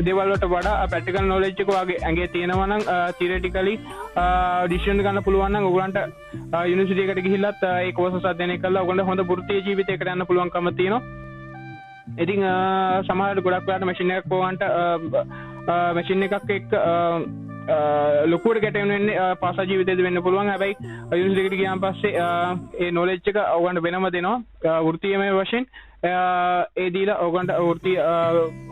දේවල් වලට වඩා ප්‍රැක්ටිකල් නොලෙජ් එක වගේ ඇඟේ තියෙනවා නම් තියරිටිකලි ඩිසිෂන් ගන්න පුළුවන් නම් ඔයගොල්ලන්ට යුනිවර්සිටි එකට ගිහිල්ලත් ඒ කෝසස් අධ්‍යයනය කරලා ඔයගොල්ලන්ට හොඳ වෘත්තීය ජීවිතයකට යන්න පුළුවන්කම තියෙනවා. ඉතින් සමහරවිට ගොඩක් වෙලාවට මැෂින් එකක් ඕවන්ට මැෂින් එකක් එක්ක ලොකුවට ගැටෙන්න වෙන්නේ පාසා ජීවිතේදී වෙන්න පුළුවන්. හැබැයි යුනිවර්සිටි එකට ගියාන් පස්සේ ඒ නොලෙජ් එක ඔයගොල්ලන්ට වෙනම දෙනවා වෘත්තීයමය වශයෙන්. ඒ දීලා ඔයගොල්ලන්ට වෘත්තීය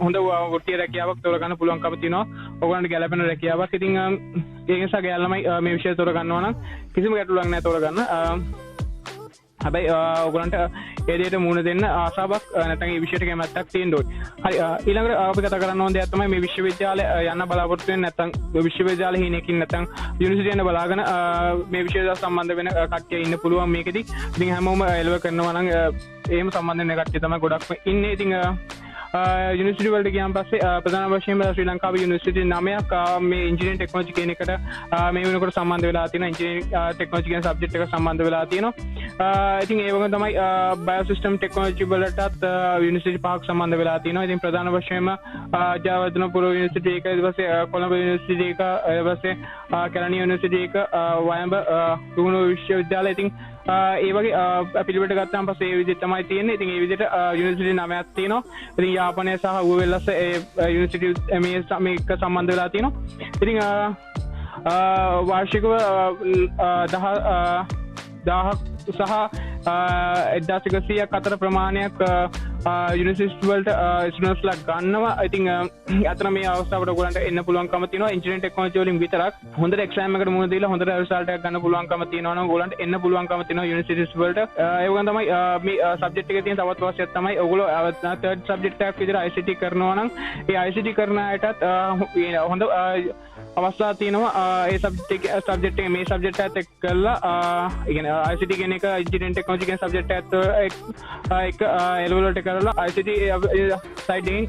හොඳ වෘත්තීය රැකියාවක් තෝරගන්න පුළුවන්කම තියෙනවා. ඔයගොල්ලන්ට ගැළපෙන රැකියාවක්. ඉතින් ඒ නිසා ගෑල්ලාමයි මේ විෂය තෝරගන්නවා නම් කිසිම ගැටලුවක් නැහැ තෝරගන්න. හැබැයි ඔයගොල්ලන්ට ඒ දෙයට මුහුණ දෙන්න ආසාවක් නැත්නම් මේ විෂයට කැමැත්තක් තියෙන්න ඕනේ. හරි ඊළඟට අපි කතා කරන්න ඕන දෙයක් තමයි මේ විශ්වවිද්‍යාලය යන්න බලාපොරොත්තු වෙන්නේ නැත්නම් විශ්වවිද්‍යාල හිණකින් නැත්නම් යුනිවර්සිටි යන බලාගෙන මේ විෂයට සම්බන්ධ වෙන කට්ටිය ඉන්න පුළුවන් මේකෙදි. ඉතින් හැමෝම එළව කරනවා නම් එහෙම සම්බන්ධ වෙන කට්ටිය තමයි ගොඩක්ම ඉන්නේ. ඉතින් යුනිවර්සිටි වලට ගියාන් පස්සේ ප්‍රධාන වශයෙන්ම ශ්‍රී ලංකාවේ යුනිවර්සිටි 9ක් මේ ඉන්ජිනියරින් ටෙක්නොලොජි කියන එකට මේ වෙනකොට සම්බන්ධ වෙලා තියෙනවා. ඉන්ජිනියරින් ටෙක්නොලොජි කියන සබ්ජෙක්ට් එක සම්බන්ධ වෙලා තියෙනවා. ඉතින් ඒ වගේම තමයි බයෝ සිස්ටම් ටෙක්නොලොජි වලටත් යුනිවර්සිටි 5ක් සම්බන්ධ වෙලා තියෙනවා. ඉතින් ප්‍රධාන වශයෙන්ම ජයවර්ධනපුර යුනිවර්සිටි එක, ඊට පස්සේ කොළඹ යුනිවර්සිටි එක, ඊට පස්සේ කැලණි යුනිවර්සිටි එක, වයඹ රුහුණු විශ්වවිද්‍යාලය. ඉතින් ඒ වගේ පිළිවෙලට ගත්තාම පස්සේ ඒ විදිහට තමයි තියෙන්නේ. ඉතින් ඒ විදිහට යුනිවර්සිටි 9ක් තියෙනවා. ඉතින් යාපනය සහ ඌවෙල්ලස් ඒ යුනිවර්සිටි මේක සම්බන්ධ වෙලා තියෙනවා. ඉතින් වාර්ෂිකව 1000ක් සහ 1100ක් අතර ප්‍රමාණයක් යුනිවර්සිටි වලට ස්ටුඩන්ට්ස්ලා ගන්නවා. ඉතින් අතන මේ අවස්ථාවට ඔයගොල්ලන්ට එන්න පුළුවන්කම තියෙනවා. ඉන්ජිනියරින් ටෙක්නොලොජි වලින් විතරක් හොඳට එක්සෑම් එකකට මුහුණ දීලා හොඳට රිසල්ට් එකක් ගන්න පුළුවන්කම තියෙනවා නම් ඔයගොල්ලන්ට එන්න පුළුවන්කම තියෙනවා යුනිවර්සිටිස් වලට. ඒ වගේම තමයි මේ සබ්ජෙක්ට් එකේ තියෙන තවත් වාසියක් තමයි ඔයගොල්ලෝ තර්ඩ් සබ්ජෙක්ට් එකක් විදිහට ICT කරනවා නම් ඒ ICT කරන අයටත් හොඳ අවස්ථා තියෙනවා. ඒ සබ්ජෙක්ට් එක මේ සබ්ජෙක්ට් එකත් එක්ක කරලා ඒ කියන්නේ ICT කියන එක ඉන්ජිනියරින් ටෙක්නොලොජි කියන සබ්ජෙක්ට් එකත් එක එලෙවල් වලට කරලා ICT සයිඩ් එකෙන්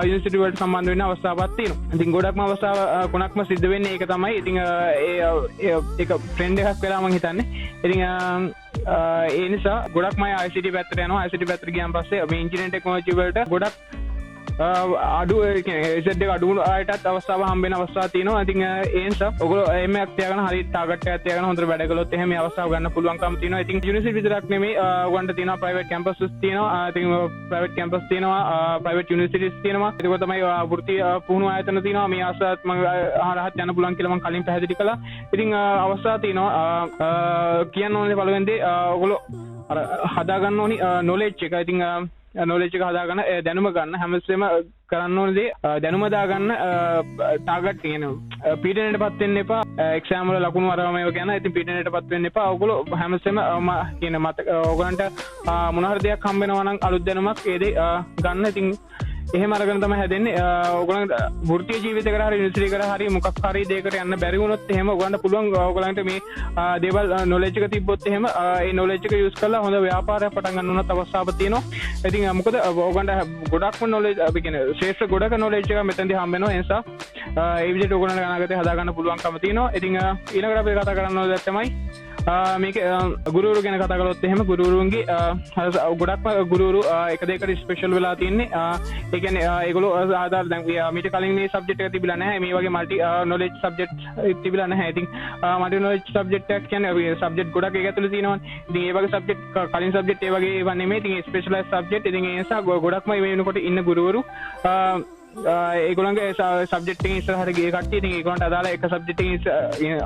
යුනිවර්සිටි වලට සම්බන්ධ වෙන්න අවස්ථාවක් තියෙනවා. ඉතින් ගොඩක්ම අවස්ථා කොනක්ම සිද්ධ වෙන්නේ ඒක තමයි. ඉතින් ඒක ට්‍රෙන්ඩ් එකක් වෙලා මම හිතන්නේ. ඉතින් ඒ නිසා ගොඩක්ම අය ICT පැත්තට යනවා. ICT පැත්තට ගියාන් පස්සේ මේ ඉන්ජිනියරින් ටෙක්නොලොජි වලට ගොඩක් අඩු එසෙට් එක අඩු අයටත් අවස්ථාව හම්බ වෙන අවස්ථා තියෙනවා. ඉතින් ඒ නිසා ඔයගොල්ලෝ එම්එක් තියාගෙන හරි ටාගට් එකක් තියාගෙන හොඳට වැඩ කළොත් එහෙම මේ අවස්ථාව ගන්න පුළුවන්කම තියෙනවා. ඉතින් යුනිවර්සිටි විතරක් නෙමෙයි ඔයගොල්ලන්ට තියෙනවා ප්‍රයිවට් කැම්පස්ස් තියෙනවා. ඉතින් ප්‍රයිවට් කැම්පස් තියෙනවා, ප්‍රයිවට් යුනිවර්සිටිස් තියෙනවා. ඒක තමයි වෘත්ති පුහුණු ආයතන තියෙනවා. මේ ආසත් මම අහරහත් යන්න පුළුවන් කියලා මම කලින් පැහැදිලි කළා. ඉතින් අවස්ථාව තියෙනවා කියන්න ඕනේ පළවෙනි දේ ඔයගොල්ලෝ අර හදා ගන්න ඕනි නොලෙජ් එක. ඉතින් නොලෙජ් එක හදාගන්න දැනුම ගන්න හැමස්සෙම කරන්න ඕන දේ දැනුම දාගන්න ටාගට් කියන පීඩනයටපත් වෙන්න එපා. එක්සෑම් වල ලකුණු අරවම ඒවා කියන ඉතින් පීඩනයටපත් වෙන්න එපා. ඔයගොල්ලෝ හැමස්සෙම කියන මත ඔයගලන්ට මොන හරි දෙයක් හම්බ වෙනවා නම් අලුත් දැනුමක් ඒ දේ ගන්න. ඉතින් එහෙම අරගෙන තමයි හැදෙන්නේ. ඔයගලන්ට වෘත්තීය ජීවිතයකට හරි යුනිවර්සිටි එකට හරි මොකක් හරි දෙයකට යන්න බැරි වුණොත් එහෙම ඔයගලන්ට පුළුවන් ඔයගලන්ට මේ දේවල් නොලෙජ් එක තිබ්බොත් එහෙම ඒ නොලෙජ් එක යූස් කරලා හොඳ ව්‍යාපාරයක් පටන් ගන්න උනත් අවස්ථාවක් තියෙනවා. ඉතින් මොකද ඔයගලන්ට ගොඩක්ම නොලෙජ් අපි කියන්නේ ශ්‍රේෂ්ඨ ගොඩක නොලෙජ් එක මෙතනදී හම්බ වෙනවා. ඒ නිසා ඒ විදිහට ඔයගලන්ට අනාගතේ හදා ගන්න පුළුවන්කම තියෙනවා. ඉතින් ඊළඟට අපි කතා කරන්න ඕනේ තමයි මේක ගුරුවරු ගැන කතා කළොත් එහෙම ගුරුවරුන්ගේ ගොඩක්ම ගුරුවරු එක දෙයකට ස්පෙෂල් වෙලා තියෙන්නේ. ඒ කියන්නේ ඒගොල්ලෝ ආදාර දැන් මීට කලින් මේ සබ්ජෙක්ට් එක තිබිලා නැහැ. මේ වගේ මල්ටි නොලෙජ් සබ්ජෙක්ට් තිබිලා නැහැ. ඉතින් මල්ටි නොලෙජ් සබ්ජෙක්ට් එකක් කියන්නේ සබ්ජෙක්ට් ගොඩක් ඒක ඇතුළේ තියෙනවානේ. ඉතින් ඒ වගේ සබ්ජෙක්ට් කලින් සබ්ජෙක්ට් ඒ වගේ ඒවා නෙමෙයි. ඉතින් ස්පෙෂලායිස් සබ්ජෙක්ට්. ඉතින් ඒ නිසා ගොඩක්ම මේ වෙනකොට ඉන්න ගුරුවරු ඒගොල්ලන්ගේ සබ්ජෙක්ට් එකකින් ඉස්සරහට ගිය කට්ටිය ඉතින් ඒගොල්ලන්ට අදාළ එක සබ්ජෙක්ට් එකකින්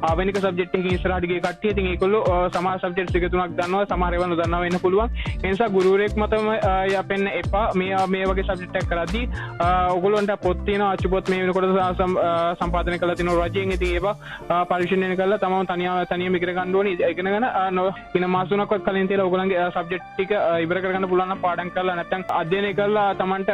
ආවෙනික සබ්ජෙක්ට් එකකින් ඉස්සරහට ගිය කට්ටිය ඉතින් ඒගොල්ලෝ සමහර සබ්ජෙක්ට්ස් එක තුනක් දන්නවා, සමහර ඒවා නොදන්නවා වෙන්න පුළුවන්. ඒ නිසා ගුරුවරයෙක් මතම යපෙන්න එපා. මේ වගේ සබ්ජෙක්ට් එකක් කරද්දී ඕගොල්ලන්ට පොත් තියෙනවා, අච්චු පොත් මේ වෙනකොට සම්පාදනය කරලා තියෙනවා රජයෙන්. ඉතින් ඒවා පරිශීලනය කරලා තමම තනියම ඉගෙන ගන්න ඕනේ. ඉගෙනගෙන ඉන මාස 3ක්වත් කලින් තියලා ඕගොල්ලන්ගේ සබ්ජෙක්ට් ටික ඉවර කරගන්න පුළුවන් නම් පාඩම් කරලා නැත්නම් අධ්‍යයනය කරලා තමන්ට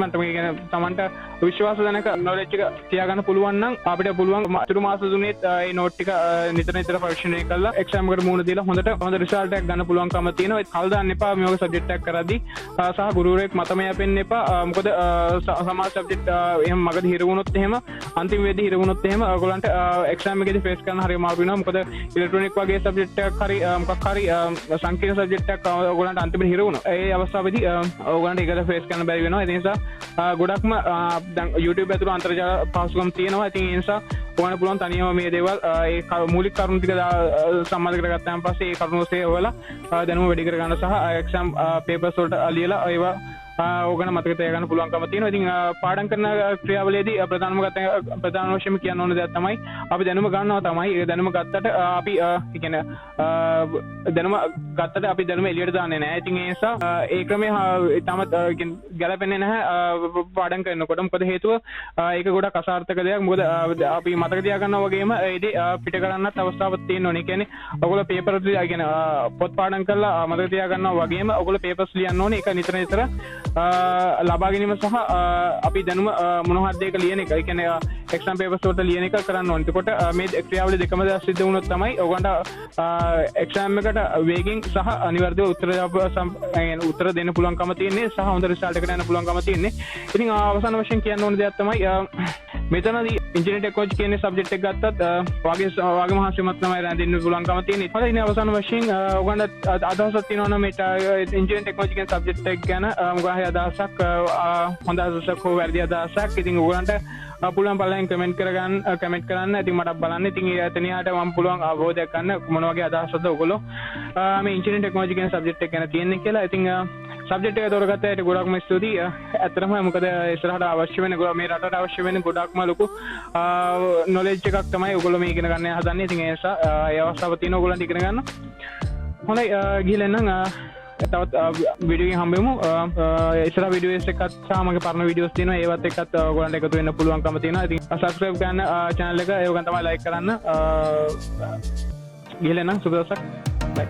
තමන්ට විශ්වාසජනක නොලෙජ් එක තියාගන්න පුළුවන් නම් අපිට පුළුවන් අතුරු මාස තුනේත් ඒ නෝට් ටික නිතර පරීක්ෂණය කරලා එක්සෑම් එකට මුහුණ දීලා හොඳ රිසල්ට් එකක් ගන්න පුළුවන්කම තියෙනවා. කල් දාන්න එපා මේ වගේ සබ්ජෙක්ට් එකක් කරද්දී සහ ගුරුවරයෙක් මතම යපෙන්න එපා. මොකද සමහර සබ්ජෙක්ට් එහෙම මගදී හිර වුණොත් එහෙම අන්තිම වෙද්දී හිර වුණොත් එහෙම ඔයගොල්ලන්ට එක්සෑම් එකේදී ෆේස් කරන්න හරිය අමාරු වෙනවා. මොකද ඉලෙක්ට්‍රොනික වගේ සබ්ජෙක්ට් එකක් හරි මොකක් හරි සංකීර්ණ සබ්ජෙක්ට් එකක් ඔයගොල්ලන්ට අන්තිමට හිර වුණා. ඒ අවස්ථාවේදී ඔයගොල්ලන්ට ඒකට ෆේස් කරන්න බැරි වෙනවා. ඒ නිසා ගොඩක්ම දැන් YouTube ඇතුළේ අන්තර්ජාල පහසුකම් තියෙනවා. ඉතින් ඒ නිසා ඔයාලට පුළුවන් තනියම මේ දේවල් ඒ මූලික කරුණු ටික සම්මත කරගත්තාන් පස්සේ ඒ කරුණු ඔස්සේ ඔයාලා දැනුම වැඩි කර ගන්න සහ එක්සෑම් පේපර්ස් වලට ලියලා ඒවා ඕගන මතක තියාගන්න පුළුවන්කම තියෙනවා. ඉතින් පාඩම් කරන ක්‍රියාවලියේදී ප්‍රධාන වශයෙන්ම කියන්න ඕන දෙයක් තමයි අපි දැනුම ගන්නවා තමයි. ඒ දැනුම ගත්තට අපි කියන්නේ දැනුම ගත්තට අපි දැනුම එළියට දාන්නේ නැහැ. ඉතින් ඒ නිසා ඒ ක්‍රමය තාමත් ගැලපෙන්නේ නැහැ පාඩම් කරනකොට. මොකද හේතුව ඒක ගොඩක් අසාර්ථක දෙයක්. මොකද අපි මතක තියාගන්නවා වගේම ඒදී පිට කරන්නත් අවස්ථාවක් තියෙනවා. ඒ කියන්නේ ඔයගොල්ලෝ පේපර් කියන්නේ පොත් පාඩම් කරලා මතක තියාගන්නවා වගේම ඔයගොල්ලෝ පේපර්ස් ලියන්න ඕනේ. ඒක නිතර ලබා ගැනීම සහ අපි දැනුම මොනවා හරි දෙයක ලියන එක. ඒ කියන්නේ එක්සෑම් පේපර්ස් වලට ලියන එක කරන්න ඕනේ. එතකොට මේ ක්‍රියාවලිය දෙකම සිද්ධ වුණොත් තමයි ඔයගොල්ලන්ට එක්සෑම් එකට වේගෙන් සහ අනිවාර්යව උත්තර දෙන්න පුළුවන්කම තියෙන්නේ සහ හොඳ රිසල්ට් එකකට යන්න පුළුවන්කම තියෙන්නේ. ඉතින් අවසාන වශයෙන් කියන්න ඕන දෙයක් තමයි මෙතනදී ඉන්ජිනියරින් ටෙක්නොලොජි කියන සබ්ජෙක්ට් එක ගත්තත් වාගේ මහසෙමත් තමයි රැඳෙන්න පුළුවන්කම තියෙන්නේ. හොඳයි. ඉතින් අවසාන වශයෙන් ඔයගොල්ලන්ට අදහසක් තියෙනවා නම් මේ ඉන්ජිනියරින් ටෙක්නොලොජි කියන සබ්ජෙක්ට් එක ගැන මොකක්ද අදහසක් හොඳ අදහසක් හෝ වැරදි අදහසක් ඉතින් ඔයගොල්ලන්ට පුළුවන් බලෙන් කමෙන්ට් කරන්න. ඉතින් මට බලන්න. ඉතින් එතනියට මම පුළුවන් අවබෝධයක් ගන්න මොන වගේ අදහසක්ද ඔයගොල්ලෝ මේ ඉන්ජිනියරින් ටෙක්නොලොජි කියන සබ්ජෙක්ට් එක ගැන තියෙන්නේ කියලා. ඉතින් සබ්ජෙක්ට් එක තෝරගත්ත ඇයට ගොඩක්ම ස්තුතියි. ඇත්තටම මොකද ඉස්සරහට අවශ්‍ය වෙන මේ රටට අවශ්‍ය වෙන ගොඩක්ම ලොකු නොලෙජ් එකක් තමයි ඔයගොල්ලෝ මේ ඉගෙන ගන්න හදන්නේ. ඉතින් ඒ නිසා ඒ අවස්ථාව තියෙන ඔයගොල්ලන්ට ඉගෙන ගන්න. හොඳයි ගිහලා එන්නම්. තවත් වීඩියෝ එකකින් හම්බෙමු. ඉස්සර වීඩියෝස් එකත් සහ මගේ පරණ වීඩියෝස් තියෙනවා. ඒවත් එක්කත් ඔයගොල්ලන්ට එකතු වෙන්න පුළුවන්කම තියෙනවා. ඉතින් subscribe කරන්න channel එක. ඒ වගේම තමයි like කරන්න. ගිහලා නම් සුබ දවසක්. bye.